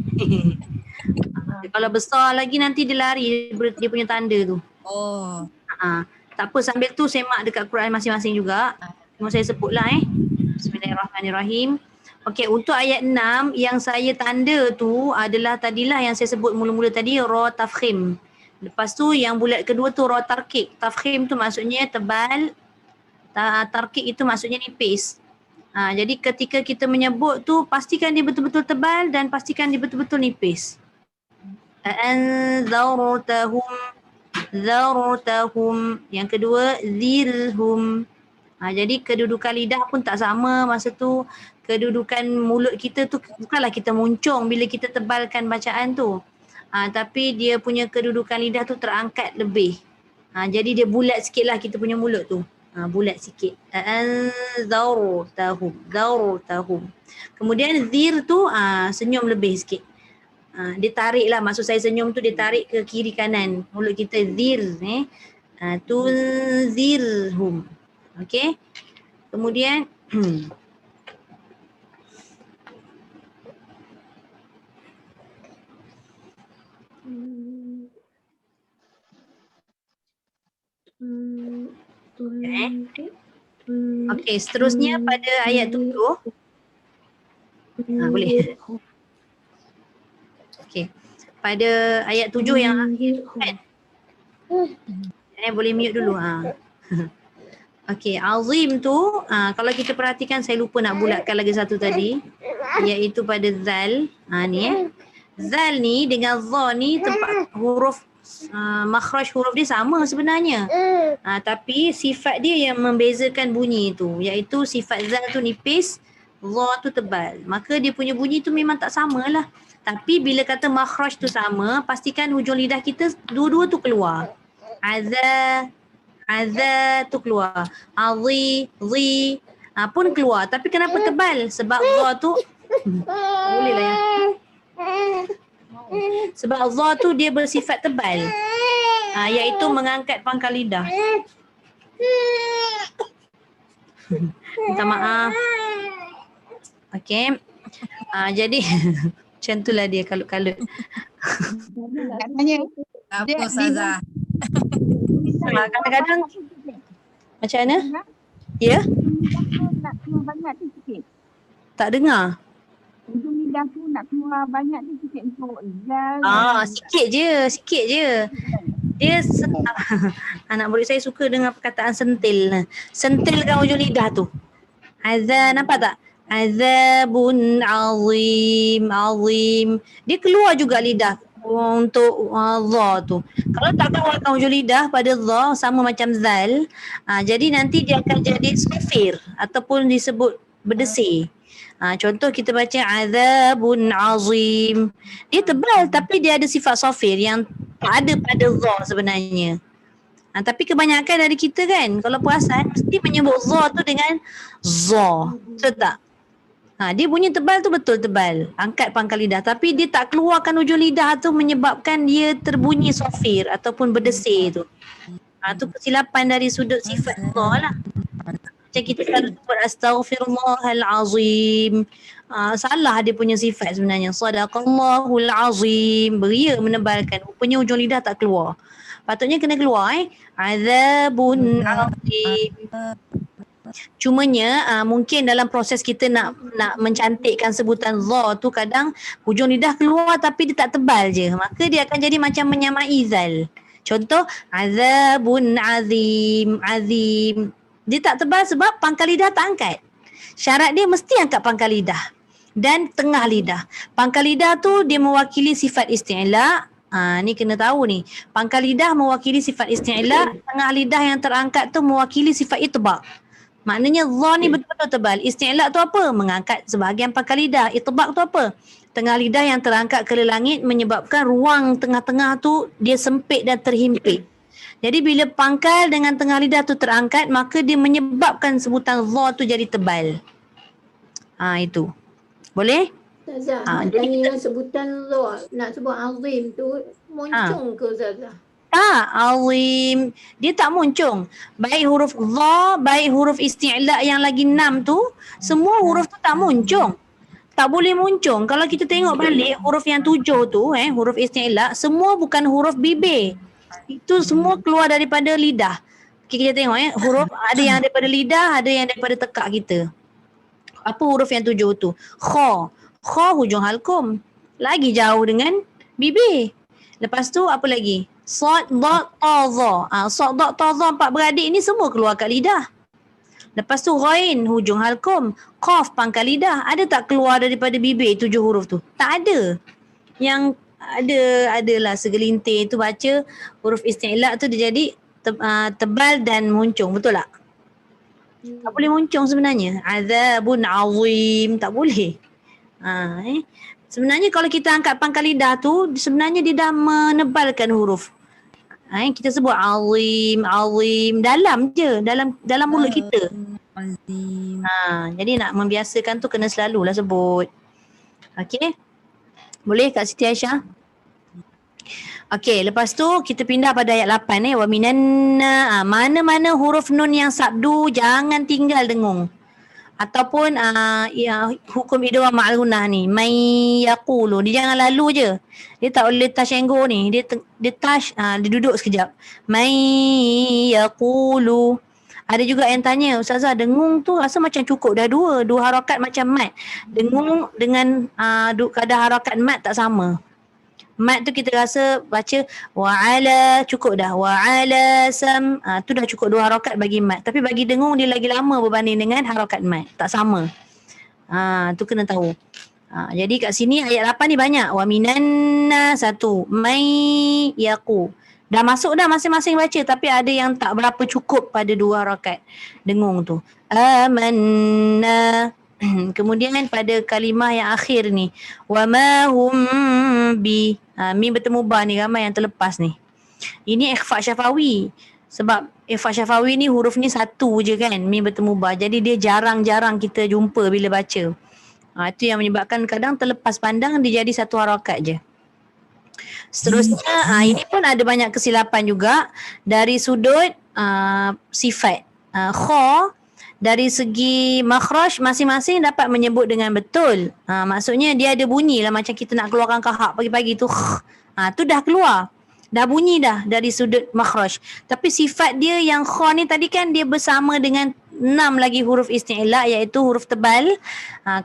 Kalau besar lagi nanti dia lari dia punya tanda tu. Oh. Tak apa, sambil tu semak dekat Quran masing-masing juga. Cuma saya sebutlah Bismillahirrahmanirrahim. Okey, untuk ayat 6 yang saya tanda tu adalah tadilah yang saya sebut mula-mula tadi, ra tafkhim. Lepas tu yang bulat kedua tu ra tarkik. Tafkhim tu maksudnya tebal, tarkik itu maksudnya nipis. Jadi ketika kita menyebut tu pastikan dia betul-betul tebal dan pastikan dia betul-betul nipis. Zartahum. Yang kedua zirhum. Jadi kedudukan lidah pun tak sama masa tu. Kedudukan mulut kita tu bukanlah kita muncung bila kita tebalkan bacaan tu. Tapi dia punya kedudukan lidah tu terangkat lebih. Jadi dia bulat sikit lah kita punya mulut tu. Bulat sikit. Zartahum. Kemudian zir tu senyum lebih sikit. Dia tarik lah, maksud saya senyum tu dia tarik ke kiri kanan mulut kita, zir tunzirhum. Okey, kemudian okey, seterusnya pada ayat 7 boleh. Okey. Pada ayat 7 yang akhir kan. Boleh mute dulu. Okey, azim tu kalau kita perhatikan saya lupa nak bulatkan lagi satu tadi iaitu pada zal. Ni Zal ni dengan dha ni tempat huruf makhraj huruf dia sama sebenarnya. Tapi sifat dia yang membezakan bunyi tu iaitu sifat zal tu nipis, dha tu tebal. Maka dia punya bunyi tu memang tak samalah. Tapi bila kata makhraj tu sama, pastikan hujung lidah kita dua-dua tu keluar. Azza tu keluar. Zi pun keluar. Tapi kenapa tebal? Sebab dha tu boleh lah ya. Sebab dha tu dia bersifat tebal. Iaitu mengangkat pangkal lidah. Minta maaf. Okey. Jadi macam itulah dia kalut-kalut. Katanya Apa Ustazah? Kadang-kadang macam mana? Ya? nak keluar banyak tu sikit. Tak dengar? Hujung lidah tu nak keluar banyak tu sikit untuk zal. Sikit je. Dia anak murid saya suka dengan perkataan sentil. Sentilkan hujung lidah tu. Azan, nampak tak? Azabun azim. Dia keluar juga lidah untuk dha tu. Kalau tak keluarkan hujung lidah pada dha sama macam zal, jadi nanti dia akan jadi safir ataupun disebut berdesir. Contoh kita baca azabun azim. Dia tebal tapi dia ada sifat safir yang tak ada pada dha sebenarnya. Tapi kebanyakan dari kita kan kalau perasan mesti menyebut dha tu dengan za. Betul tak? Dia bunyi tebal tu betul tebal. Angkat pangkal lidah. Tapi dia tak keluarkan hujung lidah tu menyebabkan dia terbunyi sofir ataupun berdesir tu. Tu kesilapan dari sudut sifat dha lah. Macam kita selalu sebut astaghfirullahal azim. Salah dia punya sifat sebenarnya. Sadaqallahul azim. Beria menebalkan. Rupanya hujung lidah tak keluar. Patutnya kena keluar Azabun azim. Cumanya mungkin dalam proses kita nak mencantikkan sebutan za tu kadang hujung lidah keluar tapi dia tak tebal je. Maka dia akan jadi macam menyamai zal. Contoh azabun azim, azim. Dia tak tebal sebab pangkal lidah tak angkat. Syarat dia mesti angkat pangkal lidah dan tengah lidah. Pangkal lidah tu dia mewakili sifat isti'la. Ni kena tahu ni. Pangkal lidah mewakili sifat isti'la, tengah lidah yang terangkat tu mewakili sifat itbaq. Maknanya za ni betul-betul tebal. Isti'la tu apa? Mengangkat sebahagian pangkal lidah. Itbaq tu apa? Tengah lidah yang terangkat ke langit menyebabkan ruang tengah-tengah tu dia sempit dan terhimpit. Jadi bila pangkal dengan tengah lidah tu terangkat, maka dia menyebabkan sebutan za tu jadi tebal. Itu. Boleh? Ustazah, jadi tanya sebutan za, nak sebut azim tu moncong ke Ustazah? Tak, azim. Dia tak muncung. Baik huruf za, baik huruf isti'la yang lagi 6 tu, semua huruf tu tak muncung. Tak boleh muncung. Kalau kita tengok balik huruf yang 7 tu, huruf isti'la, semua bukan huruf bibir. Itu semua keluar daripada lidah. Okay, kita tengok huruf ada yang daripada lidah, ada yang daripada tekak kita. Apa huruf yang 7 tu? Kha. Kha hujung halkum. Lagi jauh dengan bibir. Lepas tu apa lagi? Sad, dad, ta, za. Sad, dad, ta, za 4 beradik ni semua keluar kat lidah. Lepas tu ghain hujung halkum. Qaf pangkal lidah. Ada tak keluar daripada bibir 7 huruf tu? Tak ada. Yang adalah segelintir tu baca huruf isti'la tu dia jadi tebal dan muncung. Betul tak? Tak boleh muncung sebenarnya. Azabun azim. Tak boleh. Sebenarnya kalau kita angkat pangkal lidah tu sebenarnya dia dah menebalkan huruf. Kita sebut azim, azim dalam je, dalam mulut kita. Azim. Jadi nak membiasakan tu kena selalulah sebut. Okey. Boleh Kak Siti Aisyah? Okey, lepas tu kita pindah pada ayat 8 wa minanna. Mana-mana huruf nun yang sabdu jangan tinggal dengung. Ataupun hukum idgham ma'al gunnah ni, may yaqulu, dia jangan lalu je. Dia tak boleh touch and go ni. Dia touch, dia duduk sekejap. May yaqulu. Ada juga yang tanya, Ustazah, dengung tu rasa macam cukup dah dua harakat macam mat. Dengung dengan kadar harakat mat tak sama. Mat tu kita rasa baca wa'ala cukup dah. Wa'ala sam, tu dah cukup 2 harakat bagi mat. Tapi bagi dengung dia lagi lama berbanding dengan harakat mat. Tak sama. Tu kena tahu. Jadi kat sini ayat 8 ni banyak. Wa minanna 1. May yaqu. Dah masuk dah masing-masing baca tapi ada yang tak berapa cukup pada 2 harakat dengung tu. Amanna. Kemudian pada kalimah yang akhir ni wa ma hum bi, mim bertemu ba ni ramai yang terlepas ni. Ini ikhfa syafawi. Sebab ikhfa syafawi ni huruf ni satu je kan, mim bertemu ba. Jadi dia jarang-jarang kita jumpa bila baca. Itu yang menyebabkan kadang terlepas pandang dia jadi 1 harakat je. Seterusnya ini pun ada banyak kesilapan juga dari sudut sifat. Kha dari segi makhraj masing-masing dapat menyebut dengan betul. Maksudnya dia ada bunyi lah macam kita nak keluarkan kahak pagi-pagi tu. Tu dah keluar. Dah bunyi dah dari sudut makhraj. Tapi sifat dia yang kha ni tadi kan dia bersama dengan 6 lagi huruf isti'la iaitu huruf tebal.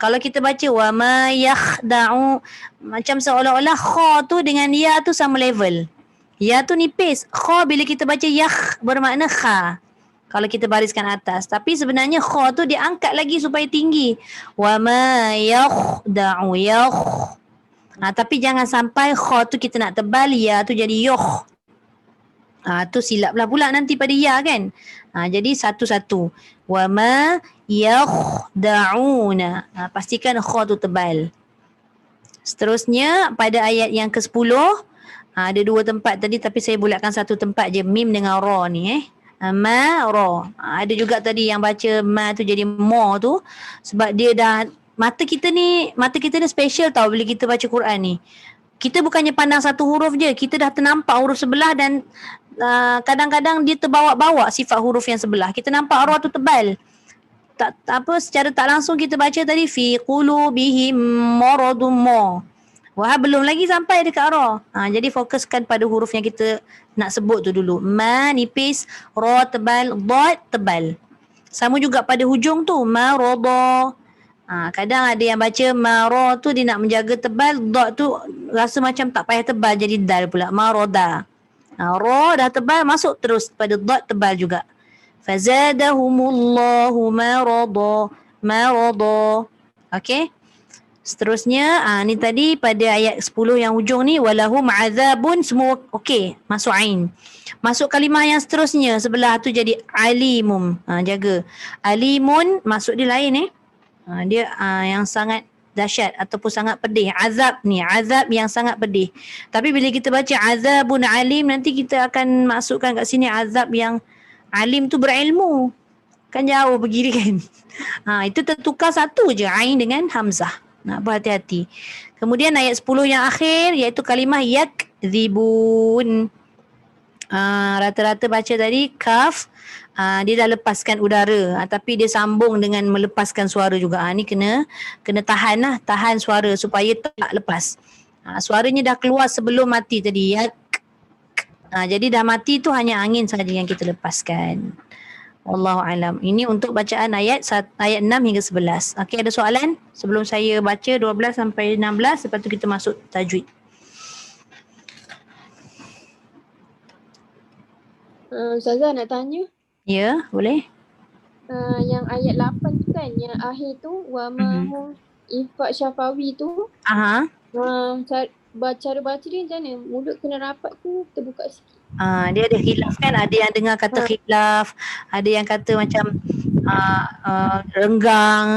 Kalau kita baca wa ma yakhda'u macam seolah-olah kha tu dengan ya tu sama level. Ya tu nipis. Kha bila kita baca yakh bermakna kha. Kalau kita bariskan atas. Tapi sebenarnya kha tu dia angkat lagi supaya tinggi. Wa ma yakhda'u yakh. Tapi jangan sampai kha tu kita nak tebal, ya tu jadi yoh. Tu silap lah pula nanti pada ya kan. Jadi satu-satu. Wa ma yakhda'una. Pastikan kha tu tebal. Seterusnya pada ayat yang ke-10 ada 2 tempat tadi tapi saya bulatkan 1 tempat je, mim dengan ra ni ma ra. Ada juga tadi yang baca ma tu jadi mo tu sebab dia dah mata kita ni special tau bila kita baca Quran ni. Kita bukannya pandang satu huruf je, kita dah ternampak huruf sebelah dan kadang-kadang dia terbawa-bawa sifat huruf yang sebelah. Kita nampak ra tu tebal. secara tak langsung kita baca tadi fi qulubihim maradun ma. Wah, belum lagi sampai dekat ra. Jadi fokuskan pada huruf yang kita nak sebut tu dulu. Ma nipis, ra tebal, dad tebal. Sama juga pada hujung tu, marada. Kadang ada yang baca mara tu dia nak menjaga tebal, dad tu rasa macam tak payah tebal jadi dal pula, marada. Ra dah tebal masuk terus pada dad tebal juga. Fazadahumullahu marada. Okey. Seterusnya ni tadi pada ayat 10 yang hujung ni walahum azabun, semua okey, masuk ain. Masuk kalimah yang seterusnya sebelah tu jadi alimum. Jaga. Alimun masuk dia lain dia yang sangat dahsyat ataupun sangat pedih. Azab ni, azab yang sangat pedih. Tapi bila kita baca azabun alim, nanti kita akan masukkan kat sini azab yang alim tu berilmu. Kan jauh pergi kan. Itu tertukar satu je ain dengan hamzah. Nak berhati-hati. Kemudian ayat 10 yang akhir iaitu kalimah yakdzibun. Rata-rata baca tadi kaf, dia dah lepaskan udara, tapi dia sambung dengan melepaskan suara juga. Ni kena tahan lah, tahan suara supaya tak lepas. Suaranya dah keluar sebelum mati tadi. Jadi dah mati tu hanya angin saja yang kita lepaskan. Wallahu alam. Ini untuk bacaan ayat 6 hingga 11. Okey, ada soalan sebelum saya baca 12 sampai 16, lepas tu kita masuk tajwid. Ustazah nak tanya. Ya, boleh. Yang ayat 8 tu kan, yang akhir tu wa ma hum ifaq syafawi tu. Cara baca dia macam mana? Mulut kena rapat tu terbuka sikit. Dia ada khilaf kan, ada yang dengar kata khilaf, ada yang kata macam renggang.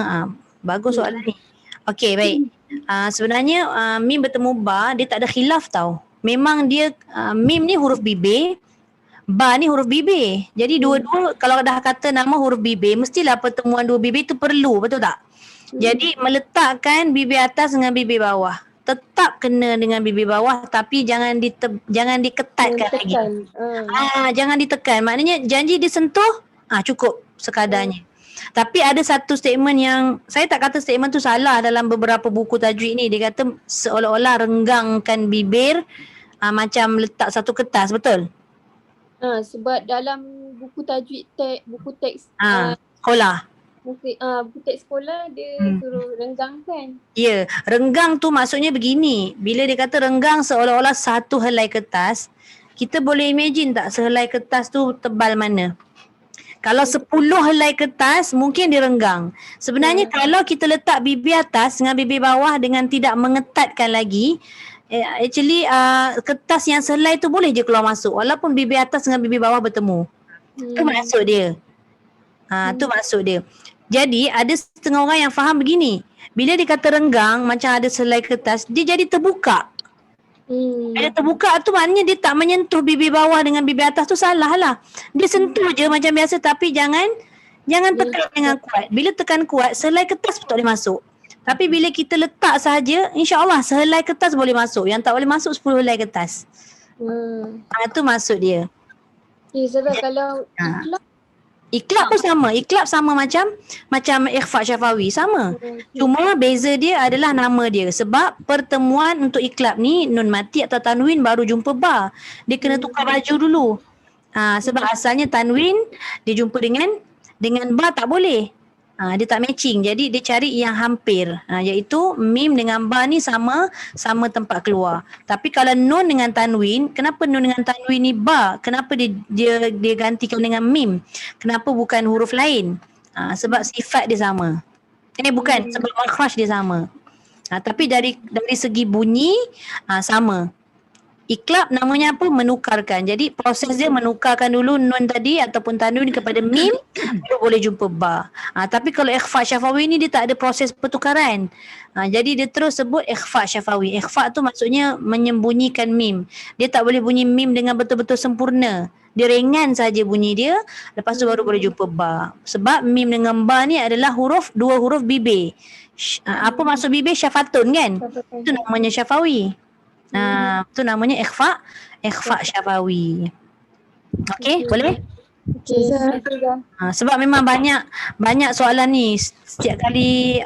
Bagus soalan ni. Okey, baik. Sebenarnya mim bertemu ba, dia tak ada khilaf tau. Memang dia mim ni huruf bibir, ba ni huruf bibir. Jadi dua-dua kalau dah kata nama huruf bibir, mestilah pertemuan dua bibir tu perlu, betul tak? Jadi meletakkan bibir atas dengan bibir bawah. Tetap kena dengan bibir bawah, tapi jangan diketatkan lagi. Jangan ditekan. Maknanya janji disentuh, cukup sekadarnya. Tapi ada satu statement yang saya tak kata statement tu salah dalam beberapa buku tajwid ni. Dia kata seolah-olah renggangkan bibir macam letak satu kertas, betul? Sebab dalam buku tajwid buku teks sekolah. Buku teks sekolah dia suruh renggangkan. Ya, renggang tu maksudnya begini. Bila dia kata renggang seolah-olah satu helai kertas, kita boleh imagine tak sehelai kertas tu tebal mana? Kalau 10 helai kertas mungkin dia renggang. Sebenarnya kalau kita letak bibir atas dengan bibir bawah dengan tidak mengetatkan lagi, actually kertas yang sehelai tu boleh je keluar masuk walaupun bibir atas dengan bibir bawah bertemu. Tu maksud dia. Tu maksud dia. Jadi ada setengah orang yang faham begini. Bila dia kata renggang macam ada selai kertas, dia jadi terbuka. Bila terbuka tu maknanya dia tak menyentuh bibir bawah dengan bibir atas tu, salah lah. Dia sentuh je macam biasa tapi jangan tekan dengan kuat. Bila tekan kuat, selai kertas pun tak boleh masuk. Tapi bila kita letak sahaja, insya-Allah sehelai kertas boleh masuk. Yang tak boleh masuk 10 helai kertas. Itu maksud dia. Sebab kalau Iklab pun sama. Iklab sama macam ikhfa syafawi, sama. Cuma beza dia adalah nama dia. Sebab pertemuan untuk iklab ni nun mati atau tanwin baru jumpa ba. Dia kena tukar baju dulu. Sebab asalnya tanwin dia jumpa dengan ba tak boleh. Dia tak matching. Jadi dia cari yang hampir. Iaitu mim dengan ba ni sama tempat keluar. Tapi kalau nun dengan tanwin, kenapa nun dengan tanwin ni ba? Kenapa dia gantikan dengan mim? Kenapa bukan huruf lain? Sebab sifat dia sama. Bukan, sebab makhraj dia sama. Tapi dari segi bunyi sama. Iklab namanya apa? Menukarkan. Jadi proses dia menukarkan dulu nun tadi ataupun tanwin kepada mim, baru boleh jumpa ba. Tapi kalau ikhfa syafawi ni dia tak ada proses pertukaran. Jadi dia terus sebut ikhfa syafawi. Ikhfa tu maksudnya menyembunyikan mim. Dia tak boleh bunyi mim dengan betul-betul sempurna. Dia ringan saja bunyi dia, lepas tu baru boleh jumpa ba. Sebab mim dengan ba ni adalah dua huruf bibir. Apa maksud bibir? Syafatun kan? Itu namanya syafawi. Itu namanya ikhfa syafawi. Okey, boleh? Okey, terima kasih Zah. Sebab memang banyak soalan ni. Setiap kali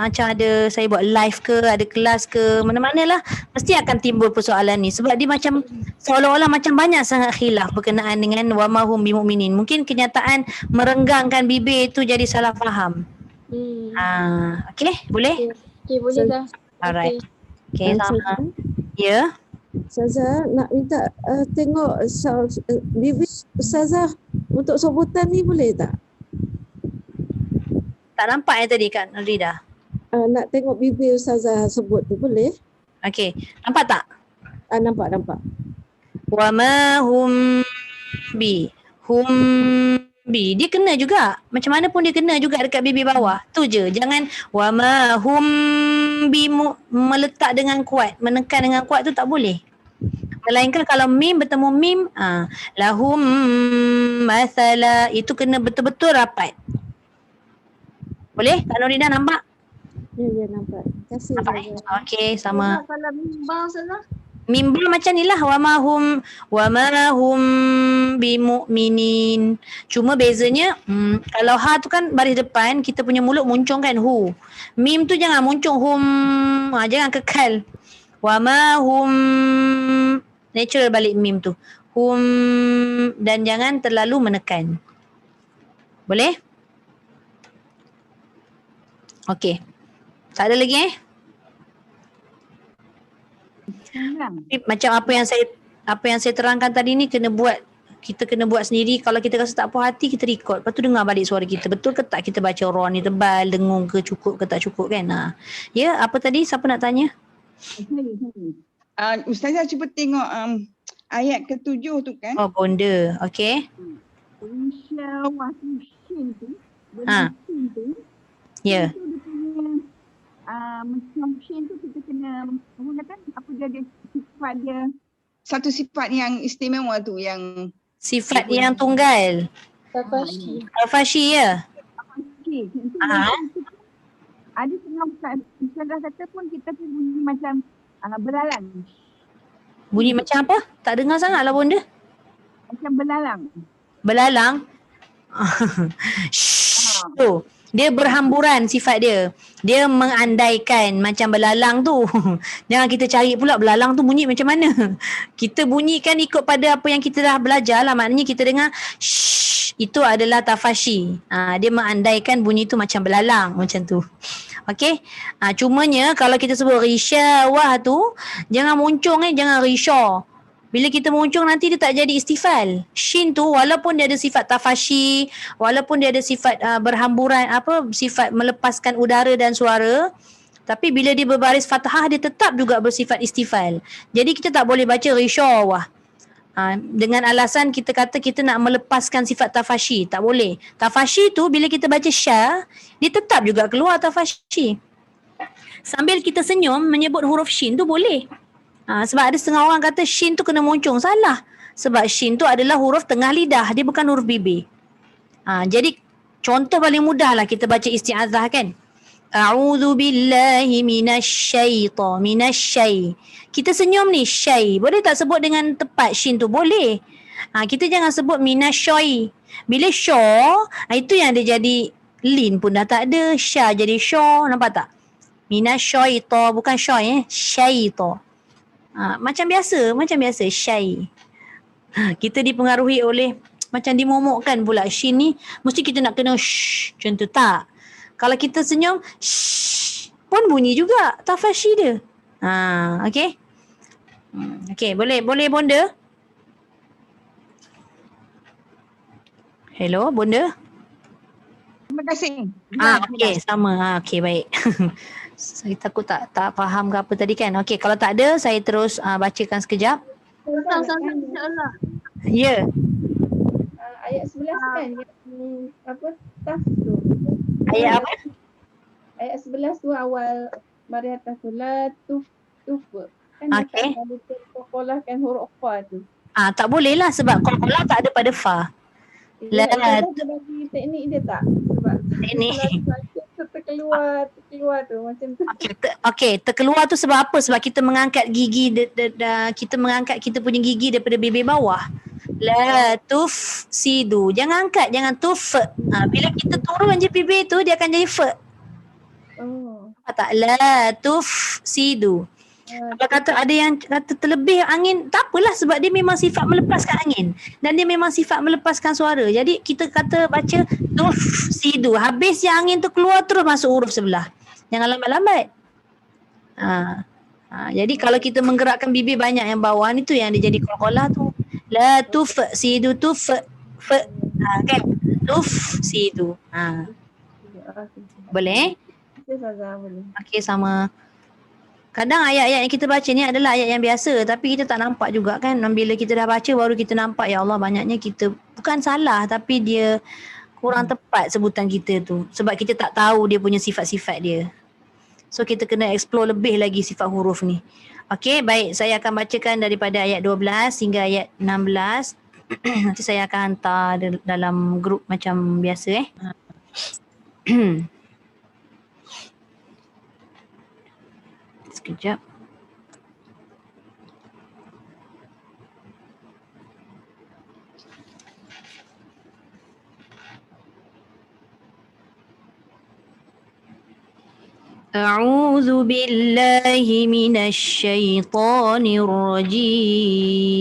macam ada saya buat live ke, ada kelas ke, mana-mana lah mesti akan timbul persoalan ni. Sebab dia macam seolah-olah macam banyak sangat khilaf berkenaan dengan wa ma hum bimu'minin. Mungkin kenyataan merenggangkan bibir tu jadi salah faham. Okey, boleh? Okey, boleh Zah. Alright. Okey, sama. Ya. Ustazah nak minta tengok bibir Ustazah untuk sobutan ni boleh tak? Tak nampak tadi Kak Rida? Nak tengok bibir Ustazah sebut tu boleh? Okey, nampak tak? Nampak. Wa ma hum bi. Dia kena juga. Macam mana pun dia kena juga dekat bibir bawah. Tu je. Jangan wa ma hum bi meletak dengan kuat, menekan dengan kuat tu tak boleh. Melainkan kalau mim bertemu mim, lahum masala, itu kena betul-betul rapat. Boleh? Kak Nurida nampak? Ya, nampak. Terima kasih Ustazah. Okey, sama. Kalau mimbar Ustazah. Mimbar macam ni lah, wa ma hum bimu'minin. Cuma bezanya kalau ha tu kan baris depan, kita punya mulut muncung kan hu. Mim tu jangan muncung hum, jangan kekal. Wa ma hum, natural balik mim tu. Hum, dan jangan terlalu menekan. Boleh? Okey. Tak ada lagi Macam apa yang saya terangkan tadi ni kita kena buat sendiri. Kalau kita rasa tak puas hati, kita record. Lepas tu dengar balik suara kita. Betul ke tak kita baca raw ni tebal, dengung ke, cukup ke tak cukup kan? Ya, apa tadi? Siapa nak tanya? Ustazah cuba tengok ayat ke-7 tu kan. Oh, bonda. Okey. Insya waktu shin tu. Ya. Macam shin tu kita kena menggunakan apa dia ada sifat dia. Satu sifat yang istimewa tu yang sifat yang tunggal. Tafashi ya. Okey. Ada setengah Ustazah kata pun kita pun bunyi macam belalang. Bunyi macam apa? Tak dengar sangat lah bonda. Macam belalang. Belalang? Tu. Dia berhamburan sifat dia. Dia mengandaikan macam belalang tu. Jangan kita cari pula belalang tu bunyi macam mana. Kita bunyikan ikut pada apa yang kita dah belajar lah. Maknanya kita dengar shh, itu adalah tafashi. Dia mengandaikan bunyi tu macam belalang macam tu. Okey. Cumanya kalau kita sebut risyawah tu jangan muncung jangan risyaw. Bila kita muncung nanti dia tak jadi istifal. Shin tu walaupun dia ada sifat tafashi, walaupun dia ada sifat berhamburan, sifat melepaskan udara dan suara, tapi bila dia berbaris fathah dia tetap juga bersifat istifal. Jadi kita tak boleh baca risyawah. Dengan alasan kita kata kita nak melepaskan sifat tafashi, tak boleh. Tafashi tu bila kita baca sya, dia tetap juga keluar tafashi. Sambil kita senyum menyebut huruf shin tu boleh. Sebab ada setengah orang kata shin tu kena muncung. Salah. Sebab shin tu adalah huruf tengah lidah. Dia bukan huruf bibir. Jadi contoh paling mudah lah kita baca isti'adzah kan. A'udhu billahi minasyai. Kita senyum ni syai. Boleh tak sebut dengan tepat shin tu? Boleh. Kita jangan sebut minasyai. Bila syaw, itu yang dia jadi lin pun dah tak ada. Syah jadi syaw. Nampak tak? Minasyaita. Bukan syai syaita. Macam biasa syai. Kita dipengaruhi oleh macam dimomokkan pula shin ni mesti kita nak kena shh macam tu tak. Kalau kita senyum shh pun bunyi juga tafashi dia. Okey. Okey, boleh bonda? Hello bonda? Terima kasih. Okey, sama. Okey, baik. Saya takut tak faham ke apa tadi kan. Okey, kalau tak ada saya terus bacakan sekejap. InsyaAllah. Ya. Ayat 11 kan yang taf tu. Ayat apa? Ayat 11 tu awal Mariatah tu la tuf kan. Okey. Qalqalah kan huruf fa tu. Tak boleh lah sebab qalqalah tak ada pada fa. Dia bagi teknik dia tak? Sebab teknik terkeluar tu macam tu. Okey, terkeluar tu sebab apa? Sebab kita mengangkat gigi kita mengangkat kita punya gigi daripada bibir bawah. La tufsidu. Jangan angkat, jangan tuf. Bila kita turun je bibir tu dia akan jadi fa. Oh. Tak, la tufsidu. Kalau kata ada yang kata terlebih angin, tak apalah sebab dia memang sifat melepaskan angin dan dia memang sifat melepaskan suara. Jadi kita kata baca tufsidu. Habis yang angin tu keluar terus masuk huruf sebelah. Jangan lambat-lambat. Jadi kalau kita menggerakkan bibir banyak yang bawah ni tu yang dia jadi qalqalah tu. La tufsidu kan? Tufsidu. Boleh? Okey, sama. Kadang ayat-ayat yang kita baca ni adalah ayat yang biasa tapi kita tak nampak juga kan. Bila kita dah baca baru kita nampak ya Allah banyaknya kita bukan salah tapi dia kurang tepat sebutan kita tu. Sebab kita tak tahu dia punya sifat-sifat dia. So kita kena explore lebih lagi sifat huruf ni. Okey, baik. Saya akan bacakan daripada ayat 12 hingga ayat 16. Nanti saya akan hantar dalam grup macam biasa Sekejap. A'udzu billahi minasy syaithanir rajim.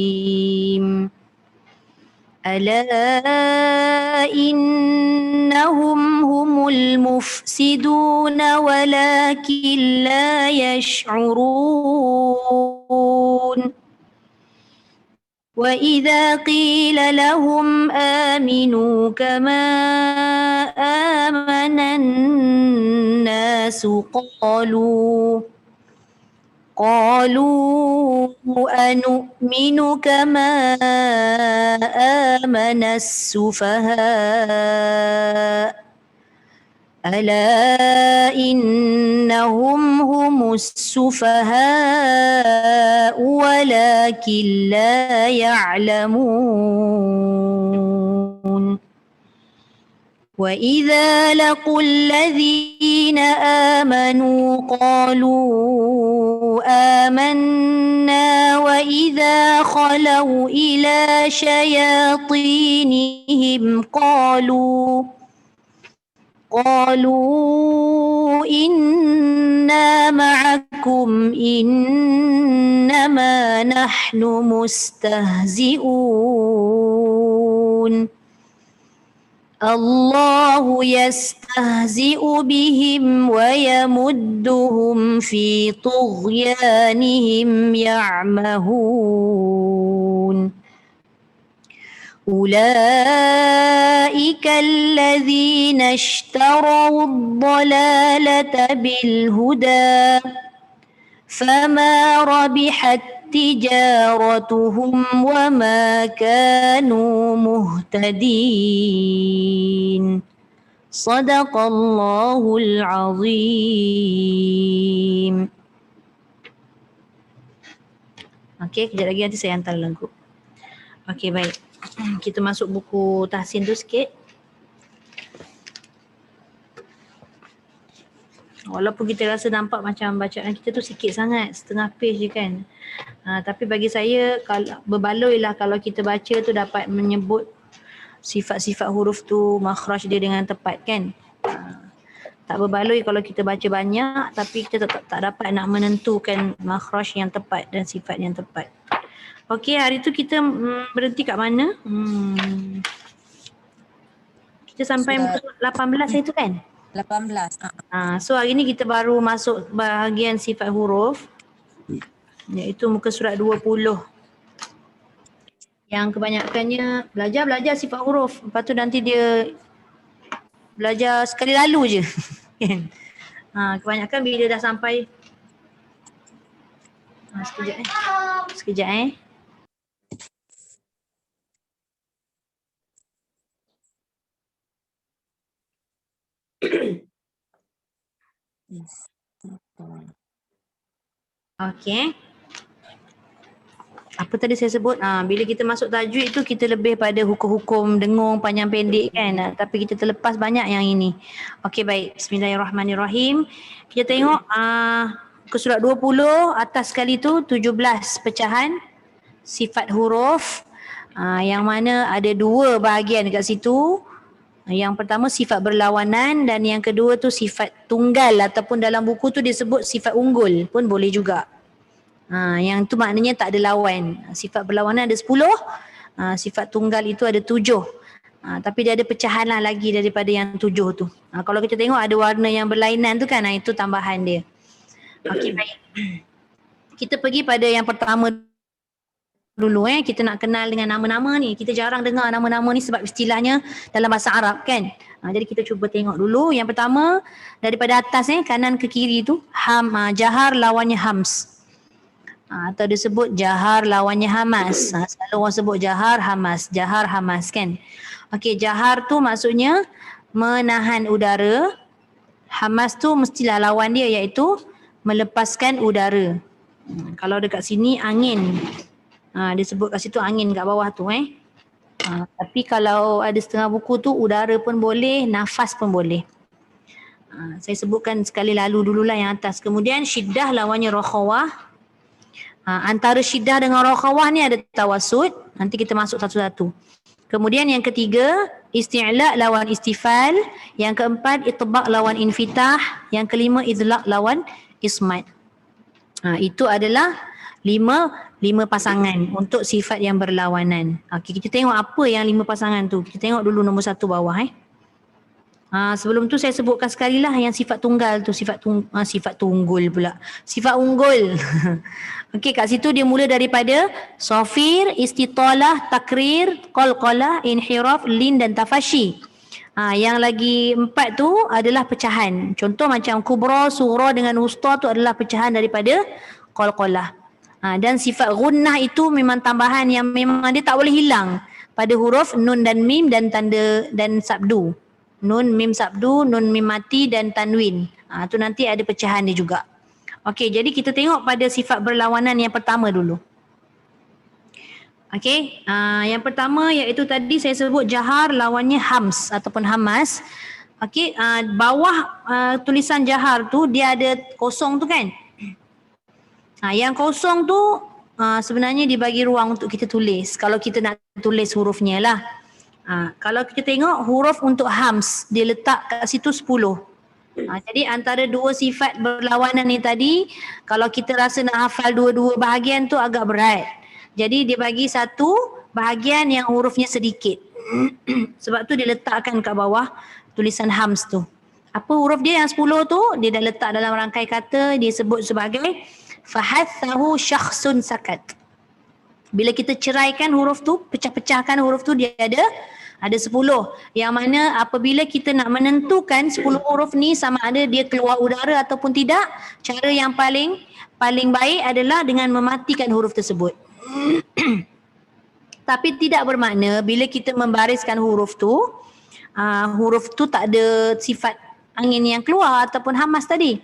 Ala innahum humul mufsiduna walakin la yash'urun. Wa idza qila lahum aminu kama amanan nasu قالوا أنؤمن كما آمن السفهاء ألا إنهم هم السفهاء ولكن لا يعلمون وإذا لقوا الذين آمنوا قالوا آمنا وإذا خلوا إلى شياطينهم قالوا إنا معكم إنما نحن مستهزئون الله يستهزئ بهم ويمدهم في طغيانهم يعمهون أولئك الذين اشتروا الضلالة بالهدى فما ربحت تجارتهم وما كانوا مهتدين صدق الله العظيم. Okey, kejap lagi nanti saya hantar dalam grup. Okey, baik. Kita masuk buku tahsin tu sikit. Walaupun kita rasa nampak macam bacaan kita tu sikit sangat, setengah page je kan. Tapi bagi saya kalau berbaloilah kalau kita baca tu dapat menyebut sifat-sifat huruf tu, makhraj dia dengan tepat kan. Tak berbaloi kalau kita baca banyak tapi kita tak dapat nak menentukan makhraj yang tepat dan sifat yang tepat. Okey, hari tu kita berhenti kat mana? Kita sampai muka 18 hari tu kan? 18. So hari ni kita baru masuk bahagian sifat huruf, iaitu muka surat 20. Yang kebanyakannya belajar sifat huruf. Lepas tu nanti dia belajar sekali lalu je. Kebanyakan bila dah sampai sekejap. Okey. Apa tadi saya sebut? Bila kita masuk tajwid tu kita lebih pada hukum-hukum dengung panjang pendek kan. Tapi kita terlepas banyak yang ini. Okey, baik. Bismillahirrahmanirrahim. Kita tengok ke surat 20 atas sekali tu 17 pecahan sifat huruf. Yang mana ada dua bahagian dekat situ. Yang pertama sifat berlawanan dan yang kedua tu sifat tunggal ataupun dalam buku tu disebut sifat unggul pun boleh juga. Yang tu maknanya tak ada lawan. Sifat berlawanan ada 10, sifat tunggal itu ada 7. Tapi dia ada pecahan lah lagi daripada yang 7 tu. Kalau kita tengok ada warna yang berlainan tu kan, itu tambahan dia. Okey, baik. Kita pergi pada yang pertama dulu. Kita nak kenal dengan nama-nama ni. Kita jarang dengar nama-nama ni sebab istilahnya dalam bahasa Arab kan. Jadi kita cuba tengok dulu. Yang pertama daripada atas kanan ke kiri tu jahar lawannya hams. Atau disebut jahar lawannya hamas. Selalu orang sebut jahar hamas kan. Okey, jahar tu maksudnya menahan udara. Hamas tu mestilah lawan dia iaitu melepaskan udara. Kalau dekat sini angin. Dia sebut kat situ angin kat bawah tu tapi kalau ada setengah buku tu udara pun boleh, nafas pun boleh. Saya sebutkan sekali lalu dululah yang atas. Kemudian syiddah lawannya rakhawah. Antara syiddah dengan rakhawah ni ada tawasud. Nanti kita masuk satu-satu. Kemudian yang ketiga isti'la lawan istifal. Yang keempat itbaq lawan infitah. Yang kelima idlaq lawan ismat. Itu adalah lima pasangan untuk sifat yang berlawanan. Okey, kita tengok apa yang 5 pasangan tu. Kita tengok dulu nombor 1 bawah sebelum tu saya sebutkan sekali lah yang sifat tunggal tu, sifat tunggul pula. Sifat unggul. Okey, kat situ dia mula daripada safir, istitalah, takrir, qalqalah, inhiraf, lin dan tafashi. Yang lagi 4 tu adalah pecahan. Contoh macam kubra, sughra dengan wusta tu adalah pecahan daripada qalqalah. Dan sifat gunnah itu memang tambahan yang memang dia tak boleh hilang pada huruf nun dan mim dan tanda dan sabdu. Nun, mim sabdu, nun mim mati dan tanwin. Tu nanti ada pecahan dia juga. Okey, jadi kita tengok pada sifat berlawanan yang pertama dulu. Okey, yang pertama iaitu tadi saya sebut jahar lawannya hams ataupun hamas. Okey, bawah tulisan jahar tu dia ada kosong tu kan. Yang kosong tu sebenarnya dibagi ruang untuk kita tulis. Kalau kita nak tulis hurufnya lah. Kalau kita tengok huruf untuk hams, dia letak kat situ 10. Jadi antara dua sifat berlawanan ni tadi, kalau kita rasa nak hafal dua-dua bahagian tu agak berat. Jadi dia bagi satu bahagian yang hurufnya sedikit. Sebab tu dia letakkan kat bawah tulisan hams tu. Apa huruf dia yang 10 tu? Dia dah letak dalam rangkai kata, dia sebut sebagai fahathahu syakhsun sakat. Bila kita ceraikan huruf tu, pecah-pecahkan huruf tu, dia ada 10. Yang mana apabila kita nak menentukan 10 huruf ni sama ada dia keluar udara ataupun tidak, cara yang paling baik adalah dengan mematikan huruf tersebut. Tapi tidak bermakna bila kita membariskan huruf tu tak ada sifat angin yang keluar ataupun hamas tadi.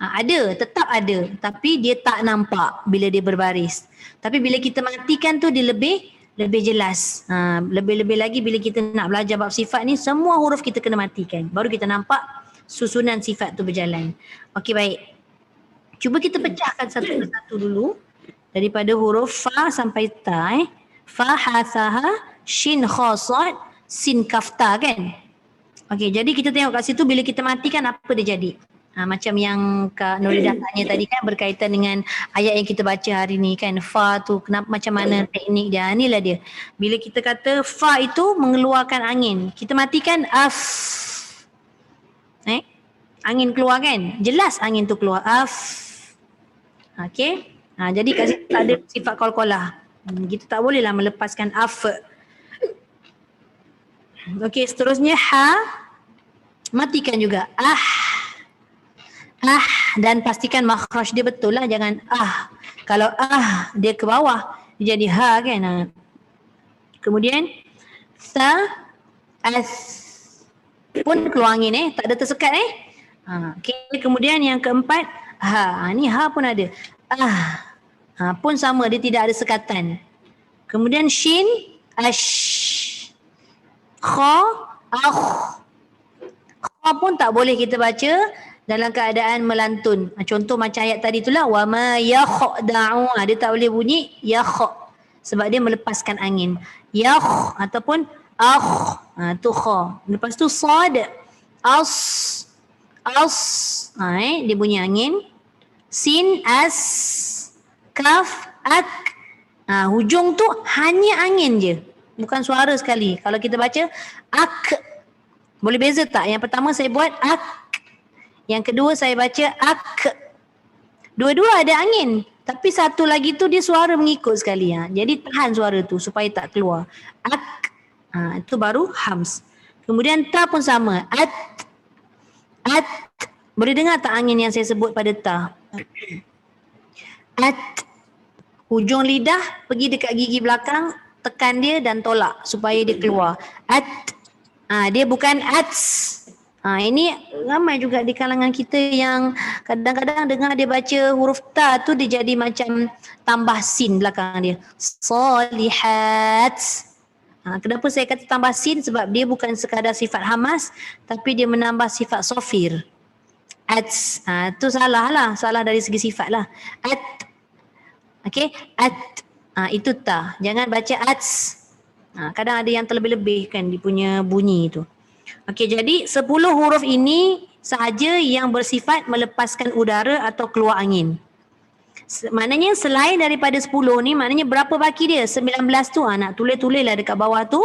Ada, tetap ada, tapi dia tak nampak bila dia berbaris. Tapi bila kita matikan tu dia lebih jelas. Lebih-lebih lagi bila kita nak belajar bab sifat ni, semua huruf kita kena matikan. Baru kita nampak susunan sifat tu berjalan. Okey, baik. Cuba kita pecahkan satu persatu dulu. Daripada huruf fa sampai ta. Fa, ha, sa, ha, shin, kha, sad, sin, kaf, ta kan. Okey, jadi kita tengok kat situ bila kita matikan apa dia jadi. Macam yang Kak Nuridah tanya tadi kan berkaitan dengan ayat yang kita baca hari ni kan. Fa tu kenapa, macam mana teknik dia. Inilah dia. Bila kita kata fa itu mengeluarkan angin, kita matikan af. Angin keluar kan? Jelas angin tu keluar. Af. Okey. Jadi kat situ tak ada sifat qalqalah. Kita tak bolehlah melepaskan af. Okey, seterusnya ha. Matikan juga. Dan pastikan makhraj dia betul lah, jangan Kalau dia ke bawah dia jadi ha kan. Kemudian sa, as pun keluar angin tak ada tersekat Okay. Kemudian yang keempat ha, ni ha pun ada pun sama, dia tidak ada sekatan. Kemudian shin, ash, kha, kha pun tak boleh kita baca dalam keadaan melantun. Contoh macam ayat tadi itulah wa ma yakhda'u, dia tak boleh bunyi yakh. sebab dia melepaskan angin. Yakh ataupun akh, tu kha. Lepas tu sad, as, dia bunyi angin. Sin, as, kaf, ak. Hujung tu hanya angin je, bukan suara sekali. Kalau kita baca ak, boleh beza tak? Yang pertama saya buat ak, yang kedua saya baca ak. Dua-dua ada angin, tapi satu lagi tu dia suara mengikut sekali. Jadi tahan suara tu supaya tak keluar. Ak, itu baru hams. Kemudian ta pun sama. At. Boleh dengar tak angin yang saya sebut pada ta? At. Hujung lidah pergi dekat gigi belakang, tekan dia dan tolak supaya dia keluar. At. Dia bukan ats. Ini ramai juga di kalangan kita yang kadang-kadang dengar dia baca huruf ta tu dia jadi macam tambah sin belakang dia. Solihat. Kenapa saya kata tambah sin? Sebab dia bukan sekadar sifat hamas, tapi dia menambah sifat sofir. Ats. Tu salah lah. Salah dari segi sifat lah. At. Okay, at. Itu ta. Jangan baca ats. Kadang ada yang terlebih-lebih kan dia punya bunyi tu. Okay, jadi 10 huruf ini sahaja yang bersifat melepaskan udara atau keluar angin. Maknanya selain daripada 10 ni, maknanya berapa baki dia? 19 tu. Nak tulis-tulis lah dekat bawah tu.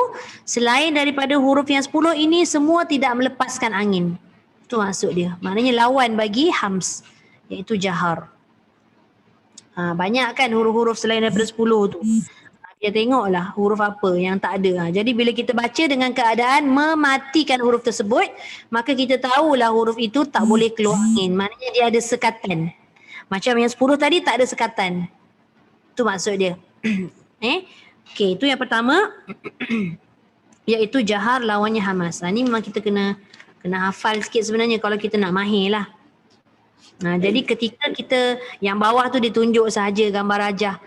Selain daripada huruf yang 10 ini, semua tidak melepaskan angin. Itu maksud dia. Maknanya lawan bagi hams, iaitu jahar. Banyak kan huruf-huruf selain daripada 10 tu. Dia tengoklah huruf apa yang tak ada. Jadi bila kita baca dengan keadaan mematikan huruf tersebut, maka kita tahulah huruf itu tak boleh keluar angin. Maknanya dia ada sekatan. Macam yang 10 tadi tak ada sekatan. Itu maksud dia. Okey, itu yang pertama. Iaitu jahar lawannya hamas. Ni memang kita kena hafal sikit sebenarnya kalau kita nak mahir lah. Jadi ketika kita yang bawah tu ditunjuk sahaja gambar rajah,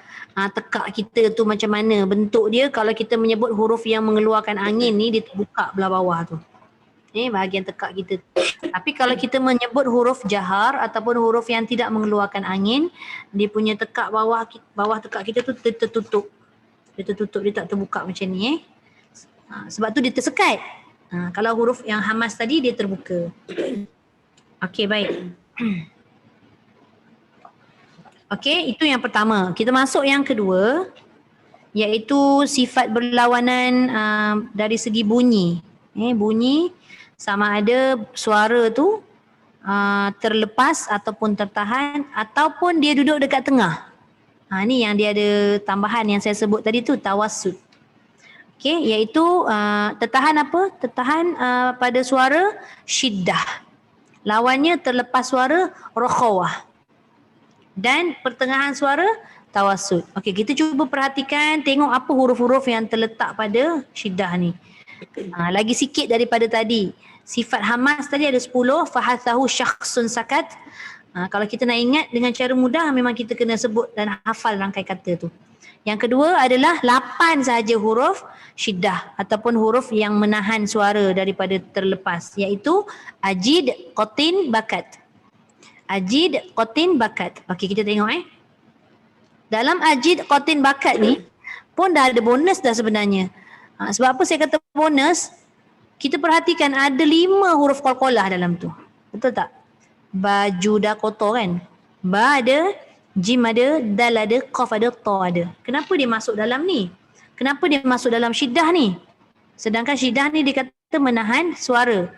tekak kita tu macam mana bentuk dia. Kalau kita menyebut huruf yang mengeluarkan angin ni, dia terbuka belah bawah tu, bahagian tekak kita. Tapi kalau kita menyebut huruf jahar ataupun huruf yang tidak mengeluarkan angin, dia punya tekak bawah tekak kita tu tertutup. Dia tertutup, dia tak terbuka macam ni. Sebab tu dia tersekat. Kalau huruf yang hamas tadi dia terbuka. Okey, baik. Okey, itu yang pertama. Kita masuk yang kedua, iaitu sifat berlawanan dari segi bunyi. Bunyi sama ada suara tu terlepas ataupun tertahan ataupun dia duduk dekat tengah. Ni yang dia ada tambahan yang saya sebut tadi tu, tawassut. Okey, iaitu tertahan apa? Tertahan pada suara syiddah. Lawannya terlepas suara rakhawah. Dan pertengahan suara tawassut. Okey, kita cuba perhatikan, tengok apa huruf-huruf yang terletak pada syiddah ni. Lagi sikit daripada tadi. Sifat hamas tadi ada 10, fahathahu syakhsun sakat. Kalau kita nak ingat dengan cara mudah, memang kita kena sebut dan hafal rangkai kata tu. Yang kedua adalah 8 sahaja huruf syiddah ataupun huruf yang menahan suara daripada terlepas, iaitu ajid, qatin, bakat. Ajid, qatin, bakat. Okey, kita tengok dalam ajid, qatin, bakat ni pun dah ada bonus dah sebenarnya. Sebab apa saya kata bonus? Kita perhatikan ada 5 huruf qalqalah dalam tu. Betul tak? Baju dah kotor kan? Ba ada, jim ada, dal ada, qaf ada, ta ada. Kenapa dia masuk dalam ni? Kenapa dia masuk dalam syiddah ni? Sedangkan syiddah ni dia kata menahan suara.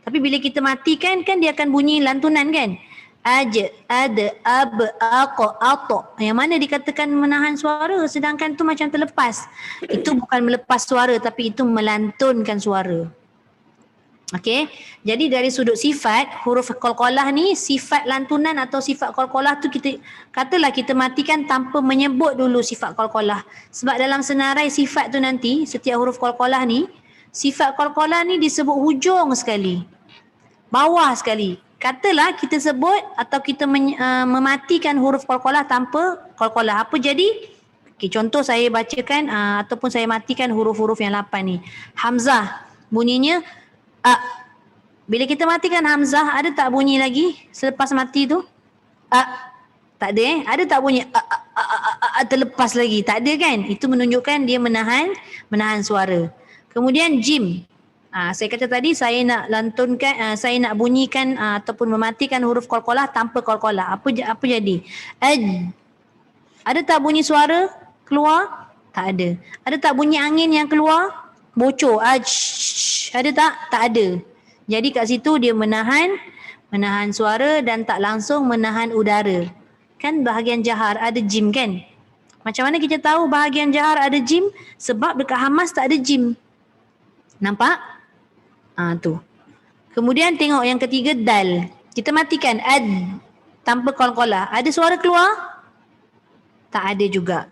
Tapi bila kita matikan kan dia akan bunyi lantunan kan? Aj, ada, ab, aqa, ata. Yang mana dikatakan menahan suara sedangkan tu macam terlepas. Itu bukan melepas suara tapi itu melantunkan suara. Okey, jadi dari sudut sifat, huruf qalqalah ni sifat lantunan atau sifat qalqalah tu kita katalah kita matikan tanpa menyebut dulu sifat qalqalah. Sebab dalam senarai sifat tu nanti setiap huruf qalqalah ni, sifat qalqalah ni disebut hujung sekali, bawah sekali. Katalah kita sebut atau kita mematikan huruf qalqalah tanpa qalqalah, apa jadi? Okay, contoh saya bacakan ataupun saya matikan huruf-huruf yang 8 ni. Hamzah bunyinya a. Bila kita matikan hamzah, ada tak bunyi lagi selepas mati tu? A. Tak ada Ada tak bunyi terlepas lagi? Tak ada kan? Itu menunjukkan dia menahan suara. Kemudian jim. Saya kata tadi saya nak lantunkan, saya nak bunyikan ataupun mematikan huruf qalqalah tanpa qalqalah. Apa jadi? Ada tak bunyi suara keluar? Tak ada. Ada tak bunyi angin yang keluar? Bocor. Ada tak? Tak ada. Jadi kat situ dia menahan suara dan tak langsung menahan udara. Kan bahagian jahar ada jim kan? Macam mana kita tahu bahagian jahar ada jim? Sebab dekat Hamas tak ada jim. Nampak? Tu. Kemudian tengok yang ketiga dal. Kita matikan ad tanpa qalqalah. Ada suara keluar? Tak ada juga.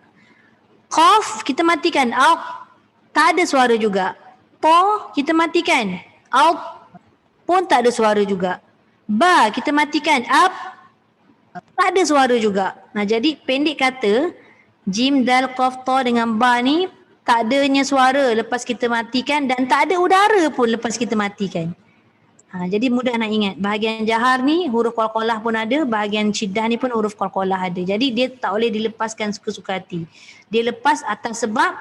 Qaf kita matikan out. Tak ada suara juga. Po kita matikan out pun tak ada suara juga. Ba kita matikan up tak ada suara juga. Jadi pendek kata jim, dal, qaf, ta dengan ba ni tak adanya suara lepas kita matikan dan tak ada udara pun lepas kita matikan. Jadi mudah nak ingat. Bahagian jahar ni huruf qalqalah pun ada, bahagian syiddah ni pun huruf qalqalah ada. Jadi dia tak boleh dilepaskan suka-suka hati. Dia lepas atas sebab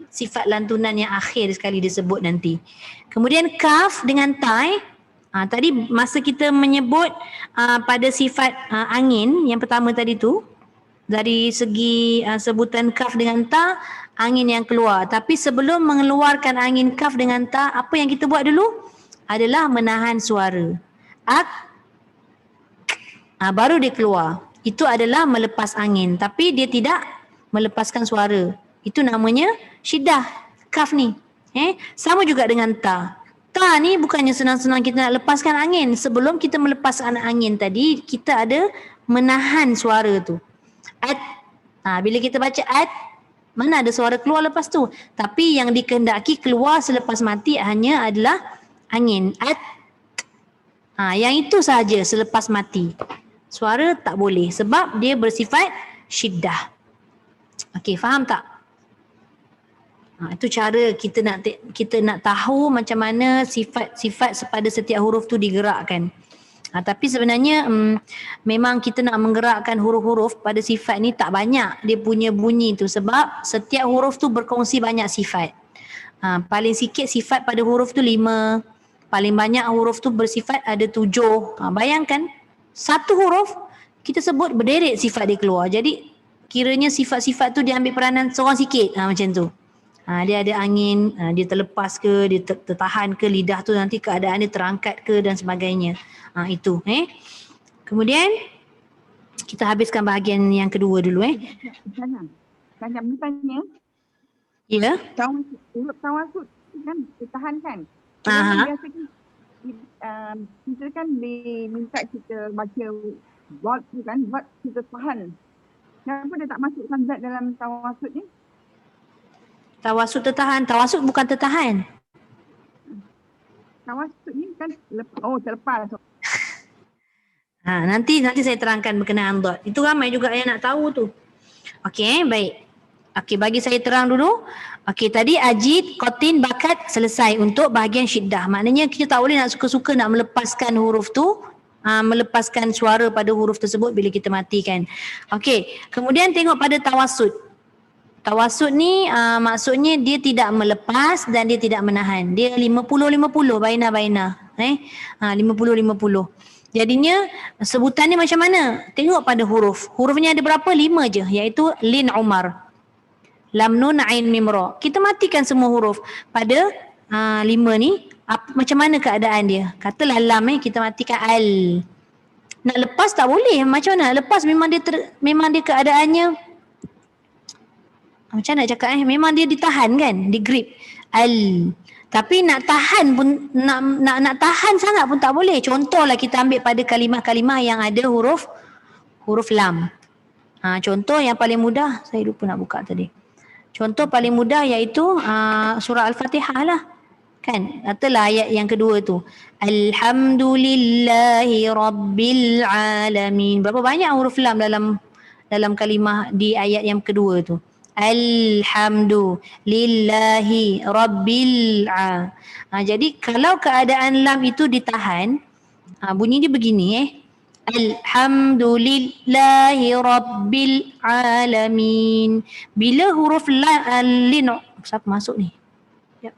sifat lantunan yang akhir sekali disebut nanti. Kemudian kaf dengan ta. Tadi masa kita menyebut pada sifat angin yang pertama tadi tu, dari segi sebutan kaf dengan ta, angin yang keluar. Tapi sebelum mengeluarkan angin kaf dengan ta, apa yang kita buat dulu? Adalah menahan suara. Baru dia keluar. Itu adalah melepas angin. Tapi dia tidak melepaskan suara. Itu namanya syiddah. Kaf ni. Sama juga dengan ta. Ta ni bukannya senang-senang kita nak lepaskan angin. Sebelum kita melepaskan angin tadi, kita ada menahan suara tu. Bila kita baca mana ada suara keluar lepas tu. Tapi yang dikehendaki keluar selepas mati hanya adalah angin. Yang itu sahaja selepas mati. Suara tak boleh sebab dia bersifat syiddah. Okey, faham tak? Itu cara kita nak tahu macam mana sifat-sifat pada setiap huruf tu digerakkan. Tapi sebenarnya memang kita nak menggerakkan huruf-huruf pada sifat ni tak banyak dia punya bunyi tu sebab setiap huruf tu berkongsi banyak sifat. Paling sikit sifat pada huruf tu 5, paling banyak huruf tu bersifat ada 7. Bayangkan satu huruf kita sebut berderet sifat dia keluar. Jadi kiranya sifat-sifat tu dia ambil peranan seorang sikit macam tu. Dia ada angin, dia terlepas ke, dia tertahan ke, lidah tu nanti keadaan dia terangkat ke dan sebagainya. Itu. Kemudian kita habiskan bahagian yang kedua dulu. Saya bertanya. Ya. Huruf tawasud kan tertahan kan? Biasanya kita kan diminta kita baca bot tu kan, bot kita tahan. Kenapa dia tak masukkan zat dalam tawasud ni? Tawasud tertahan. Tawasud bukan tertahan. Tawasud ni kan terlepas. Nanti saya terangkan berkenaan dot. Itu ramai juga yang nak tahu tu. Okey, baik. Okey, bagi saya terang dulu. Okey, tadi ajid, qatin, bakat selesai untuk bahagian syiddah. Maknanya kita tak boleh nak suka-suka nak melepaskan huruf tu, melepaskan suara pada huruf tersebut bila kita matikan. Okey, kemudian tengok pada tawasud. Tawasud ni maksudnya dia tidak melepas dan dia tidak menahan. Dia 50-50, baina-baina. 50-50. Jadinya sebutannya macam mana? Tengok pada huruf. Hurufnya ada berapa? 5 je, iaitu lin umar. Lam nun ain mim ra. Kita matikan semua huruf. Pada 5 ni macam mana keadaan dia? Katalah lam kita matikan al. Nak lepas tak boleh. Macam mana nak lepas? Memang dia keadaannya macam nak cakap memang dia ditahan kan, di grip al. Tapi nak tahan pun nak tahan sangat pun tak boleh. Contohlah kita ambil pada kalimah-kalimah yang ada huruf lam. Contoh yang paling mudah, saya lupa nak buka tadi. Contoh paling mudah iaitu surah Al-Fatihah lah. Kan? Katalah ayat yang kedua tu. Alhamdulillahi Rabbil Alamin. Berapa banyak huruf lam dalam kalimah di ayat yang kedua tu? Alhamdulillahi Rabbil Alamin. Jadi kalau keadaan lam itu ditahan, bunyi dia begini Alhamdulillahi Rabbil Alamin. Bila huruf lin, siapa masuk ni? Ya.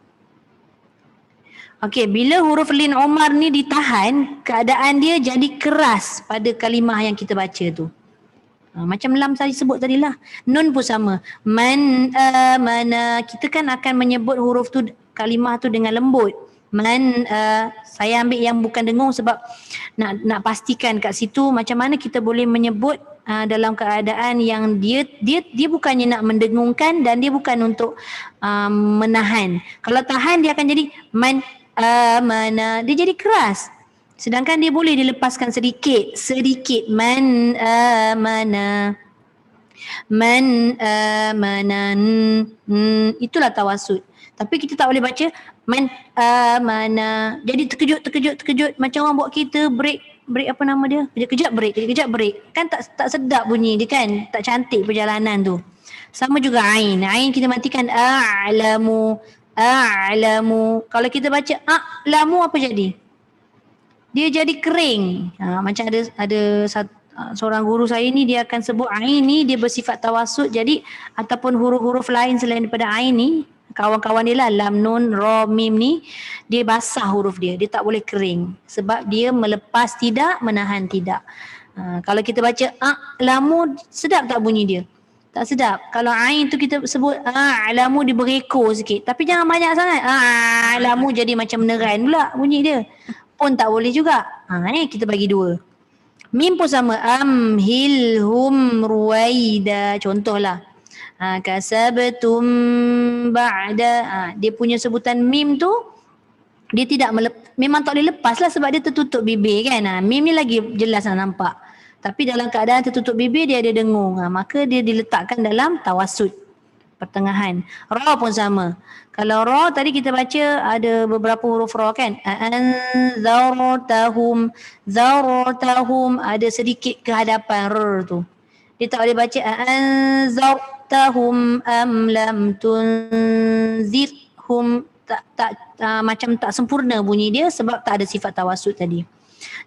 Okey, bila huruf lin Umar ni ditahan, keadaan dia jadi keras pada kalimah yang kita baca tu. Macam lam saya sebut tadi lah. Nun pun sama. Man amana, kita kan akan menyebut huruf tu, kalimah tu dengan lembut. Man, saya ambil yang bukan dengung sebab nak pastikan kat situ macam mana kita boleh menyebut dalam keadaan yang dia bukannya nak mendengungkan dan dia bukan untuk menahan. Kalau tahan dia akan jadi man amana, dia jadi keras. Sedangkan dia boleh dilepaskan sedikit man amana. Man amana, itulah tawassut. Tapi kita tak boleh baca man amana. Jadi terkejut macam orang bawa kereta break apa nama dia? Kejap break. Kan tak sedap bunyi dia kan. Tak cantik perjalanan tu. Sama juga ain. Ain kita matikan a'lamu. Kalau kita baca a'lamu apa jadi? Dia jadi kering. Macam ada seorang guru saya ni dia akan sebut ain ni dia bersifat tawassut. Jadi ataupun huruf-huruf lain selain daripada ain ni, kawan-kawan dia lah lam, nun, ra, mim ni dia basah huruf dia tak boleh kering sebab dia melepas tidak, menahan tidak. Kalau kita baca a'lamu, sedap tak bunyi dia? Tak sedap. Kalau ain tu kita sebut a'lamu dia bereko sikit, tapi jangan banyak sangat. A'lamu jadi macam meneran pula bunyi dia, pun tak boleh juga. Ni kita bagi dua. Mim pun sama, amhilhum ruwaida, contohlah. Kasabtum ba'da, dia punya sebutan mim tu dia tidak memang tak boleh lepas lah sebab dia tertutup bibir kan. Mim ni lagi jelas nak nampak, tapi dalam keadaan tertutup bibir dia ada dengung, maka dia diletakkan dalam tawassut pertengahan. Ra pun sama. Kalau ra tadi kita baca ada beberapa huruf ra kan. Anzartahum, zartahum ada sedikit kehadapan r tu. Dia tak boleh baca anzartahum am lam tunzirhum, macam tak sempurna bunyi dia sebab tak ada sifat tawassut tadi.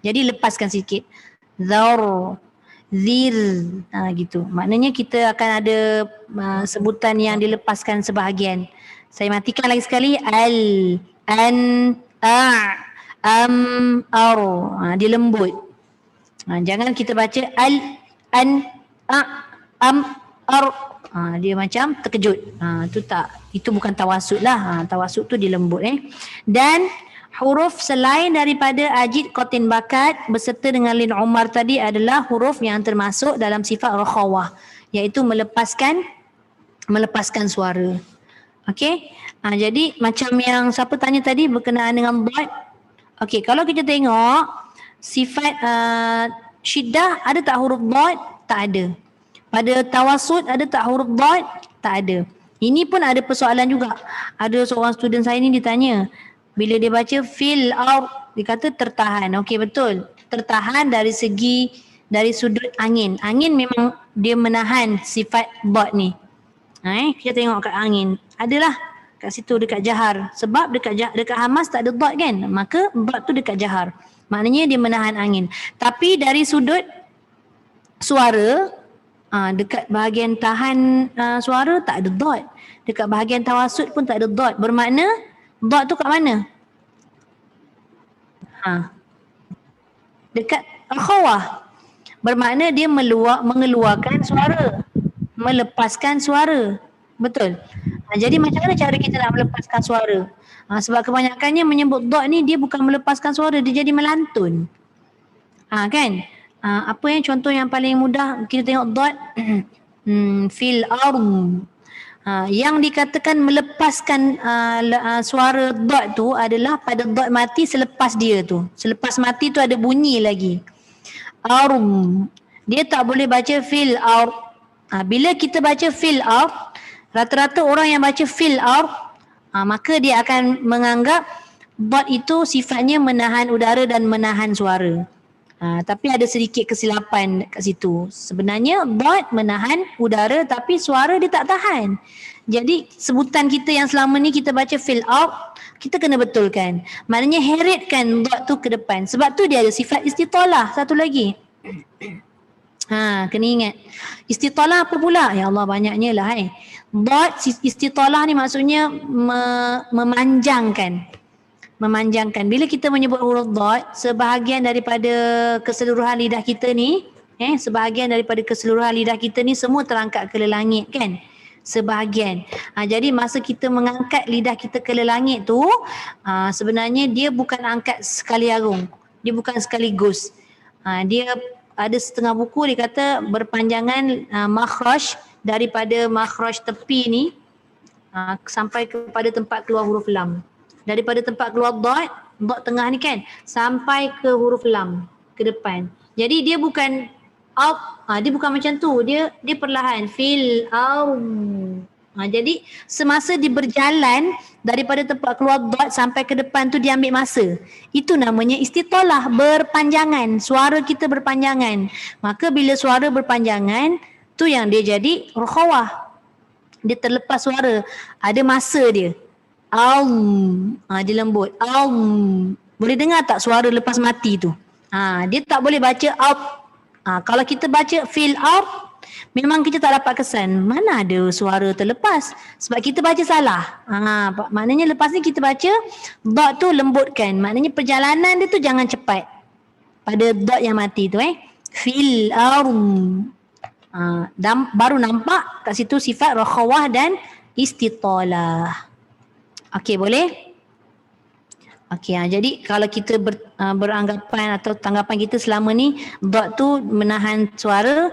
Jadi lepaskan sikit. Zir, gitu. Maknanya kita akan ada sebutan yang dilepaskan sebahagian. Saya matikan lagi sekali. Dia lembut. Jangan kita baca dia macam terkejut. Itu bukan tawassut lah. Tawassut tu dia lembut Dan huruf selain daripada ajid, qatin, bakat beserta dengan lin Umar tadi adalah huruf yang termasuk dalam sifat rakhawah, iaitu melepaskan suara. Okey. Jadi macam yang siapa tanya tadi berkenaan dengan dad. Okey, kalau kita tengok sifat syiddah ada tak huruf dad? Tak ada. Pada tawassut ada tak huruf dad? Tak ada. Ini pun ada persoalan juga. Ada seorang student saya ni ditanya, bila dia baca fil out, dia kata tertahan. Okey, betul. Tertahan dari sudut angin. Angin memang dia menahan sifat dad ni. Kita tengok kat angin. Adalah kat situ dekat jahar. Sebab dekat hamas tak ada dad kan. Maka dad tu dekat jahar. Maknanya dia menahan angin. Tapi dari sudut suara, dekat bahagian tahan suara tak ada dad. Dekat bahagian tawassut pun tak ada dad. Bermakna dad tu kat mana? Dekat akhawah. Bermakna dia mengeluarkan suara, melepaskan suara. Betul. Jadi macam mana cara kita nak melepaskan suara? Sebab kebanyakannya menyebut dad ni dia bukan melepaskan suara, dia jadi melantun. Kan? Apa yang contoh yang paling mudah kita tengok dad fil arm. Yang dikatakan melepaskan suara dad tu adalah pada dad mati selepas dia tu. Selepas mati tu ada bunyi lagi. Arm. Dia tak boleh baca fil arm. Bila kita baca fil arm, rata-rata orang yang baca fil arm, maka dia akan menganggap dad itu sifatnya menahan udara dan menahan suara. Tapi ada sedikit kesilapan kat situ. Sebenarnya dad menahan udara tapi suara dia tak tahan. Jadi sebutan kita yang selama ni kita baca fill out, kita kena betulkan. Maknanya heritkan dad tu ke depan. Sebab tu dia ada sifat istitalah satu lagi. Kena ingat. Istitalah apa pula? Ya Allah, banyaknya lah Dot, istitalah ni maksudnya memanjangkan. Memanjangkan. Bila kita menyebut huruf dot, sebahagian daripada keseluruhan lidah kita ni, sebahagian daripada keseluruhan lidah kita ni semua terangkat ke langit kan? Sebahagian. Jadi masa kita mengangkat lidah kita ke langit tu, sebenarnya dia bukan angkat sekali arung. Dia bukan sekaligus. Dia ada setengah buku dia kata berpanjangan makhraj daripada makhraj tepi ni sampai kepada tempat keluar huruf lam. Daripada tempat keluar dot tengah ni kan, sampai ke huruf lam ke depan. Jadi dia bukan up, dia bukan macam tu. Dia perlahan. Fil jadi semasa dia berjalan daripada tempat keluar dot sampai ke depan tu dia ambil masa. Itu namanya istitalah, berpanjangan. Suara kita berpanjangan. Maka bila suara berpanjangan, tu yang dia jadi rukhawah. Dia terlepas suara. Ada masa dia. Dia lembut. Boleh dengar tak suara lepas mati tu? Dia tak boleh baca up. Kalau kita baca fill up, memang kita tak dapat kesan. Mana ada suara terlepas? Sebab kita baca salah. Maknanya lepas ni kita baca dot tu lembutkan. Maknanya perjalanan dia tu jangan cepat. Pada dot yang mati tu fill up. Baru nampak kat situ sifat rakhawah dan istitalah. Okey, boleh? Okey, jadi kalau kita beranggapan atau tanggapan kita selama ni dot tu menahan suara,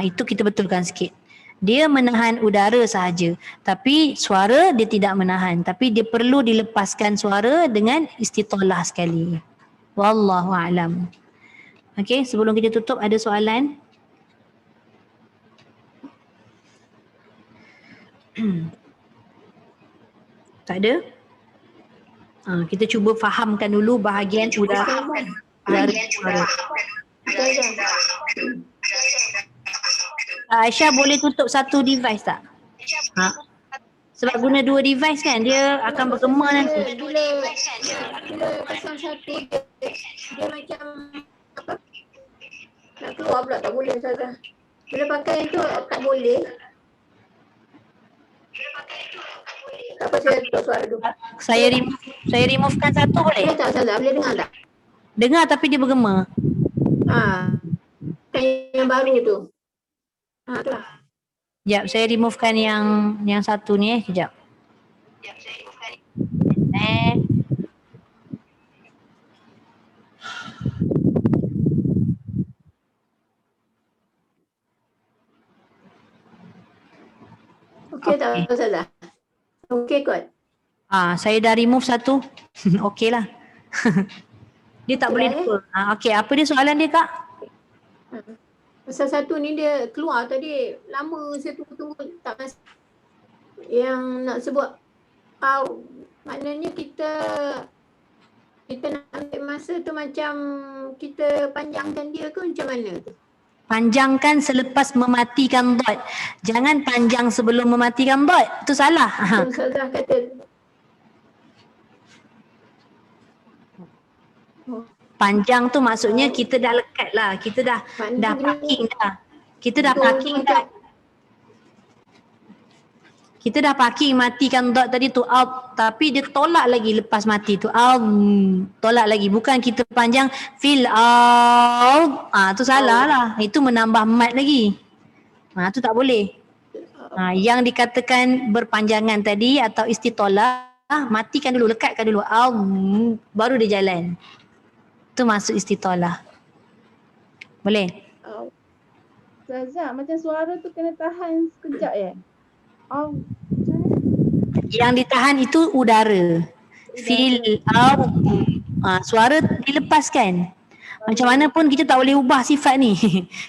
itu kita betulkan sikit. Dia menahan udara sahaja, tapi suara dia tidak menahan, tapi dia perlu dilepaskan suara dengan istitalah sekali. Wallahu a'lam. Okey, sebelum kita tutup ada soalan? Tak ada? Kita cuba fahamkan dulu bahagian udara. Aisyah boleh tutup satu device tak? Sebab guna dua device kan, dia akan bergema nanti. Bila pasang satu dia macam apa? Nak keluar pula tak boleh Ustazah. Bila pakai tu tak boleh. Apa saya tutup suara tu? Saya removekan satu boleh? Boleh tak Ustazah? Boleh dengar tak? Dengar tapi dia bergema. Yang baru tu. Tu lah. Sekejap, saya removekan yang satu ni sekejap. Okey tak Ustazah? Okey kot. Saya dah remove satu. Okey lah. Dia tak boleh dua. Okey, apa dia soalan dia Kak? Pasal satu ni dia keluar tadi lama saya tunggu tak masuk. Yang nak sebut maknanya kita nak ambil masa tu macam kita panjangkan dia ke macam mana tu? Panjangkan selepas mematikan dot. Jangan panjang sebelum mematikan dot. Itu salah. Ustazah kata panjang tu maksudnya kita dah lekat lah. Kita dah parking dah. Kita dah parking dah. Kita dah parking matikan dot tadi tu out. Tapi dia tolak lagi lepas mati tu out. Tolak lagi. Bukan kita panjang fill out. Tu salah lah. Itu menambah mat lagi. Tu tak boleh. Yang dikatakan berpanjangan tadi atau istitalah, matikan dulu, lekatkan dulu out. Baru dia jalan. Itu masuk istitalah. Boleh? Ustazah, macam suara tu kena tahan sekejap Yang ditahan itu udara. Feel out. Suara dilepaskan. Macam mana pun kita tak boleh ubah sifat ni.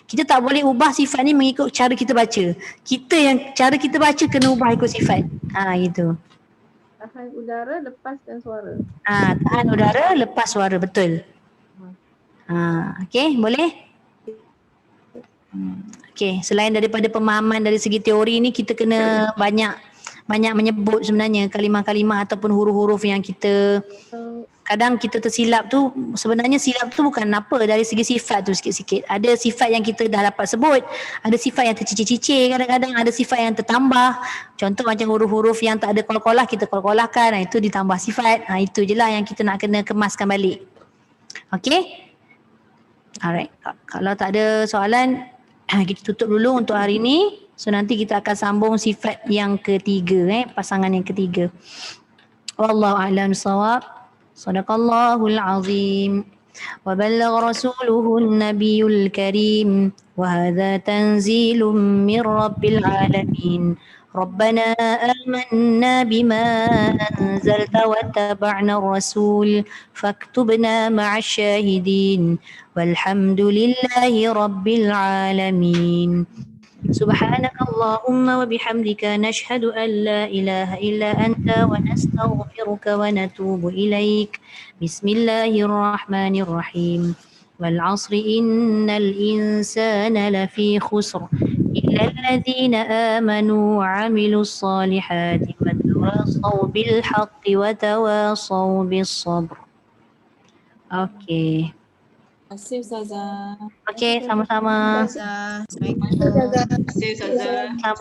Kita tak boleh ubah sifat ni mengikut cara kita baca. Cara kita baca kena ubah ikut sifat. Gitu. Tahan udara, lepaskan suara. Tahan udara, lepas suara. Betul. Okey, boleh? Okey, selain daripada pemahaman dari segi teori ni, kita kena banyak banyak menyebut sebenarnya kalimah-kalimah ataupun huruf-huruf yang kita kadang kita tersilap tu. Sebenarnya silap tu bukan apa, dari segi sifat tu sikit-sikit. Ada sifat yang kita dah dapat sebut, ada sifat yang tercicir-cicir, kadang-kadang ada sifat yang tertambah. Contoh macam huruf-huruf yang tak ada qalqalah kita qalqalahkan, itu ditambah sifat. Itu je lah yang kita nak kena kemaskan balik. Okay? Alright. Kalau tak ada soalan, kita tutup dulu untuk hari ni. So nanti kita akan sambung sifat yang ketiga, pasangan yang ketiga. Wallahu a'lam bissawab. Sadaqallahul azim. Wa ballagha rasuluhu an-nabiyul karim. Wa hadha tanzilun min rabbil alamin. ربنا آمنا بما أنزلت واتبعنا الرسول فاكتبنا مع الشاهدين والحمد لله رب العالمين سبحانك اللهم وبحمدك نشهد أن لا إله إلا أنت ونستغفرك ونتوب إليك بسم الله الرحمن الرحيم والعصر إن الإنسان لفي خسر إلا الذين آمنوا وعملوا الصالحات وتواصوا بالحق وتواصوا بالصبر. Okey. Terima kasih Ustazah. Okey, sama-sama. Ustazah. Terima kasih Ustazah.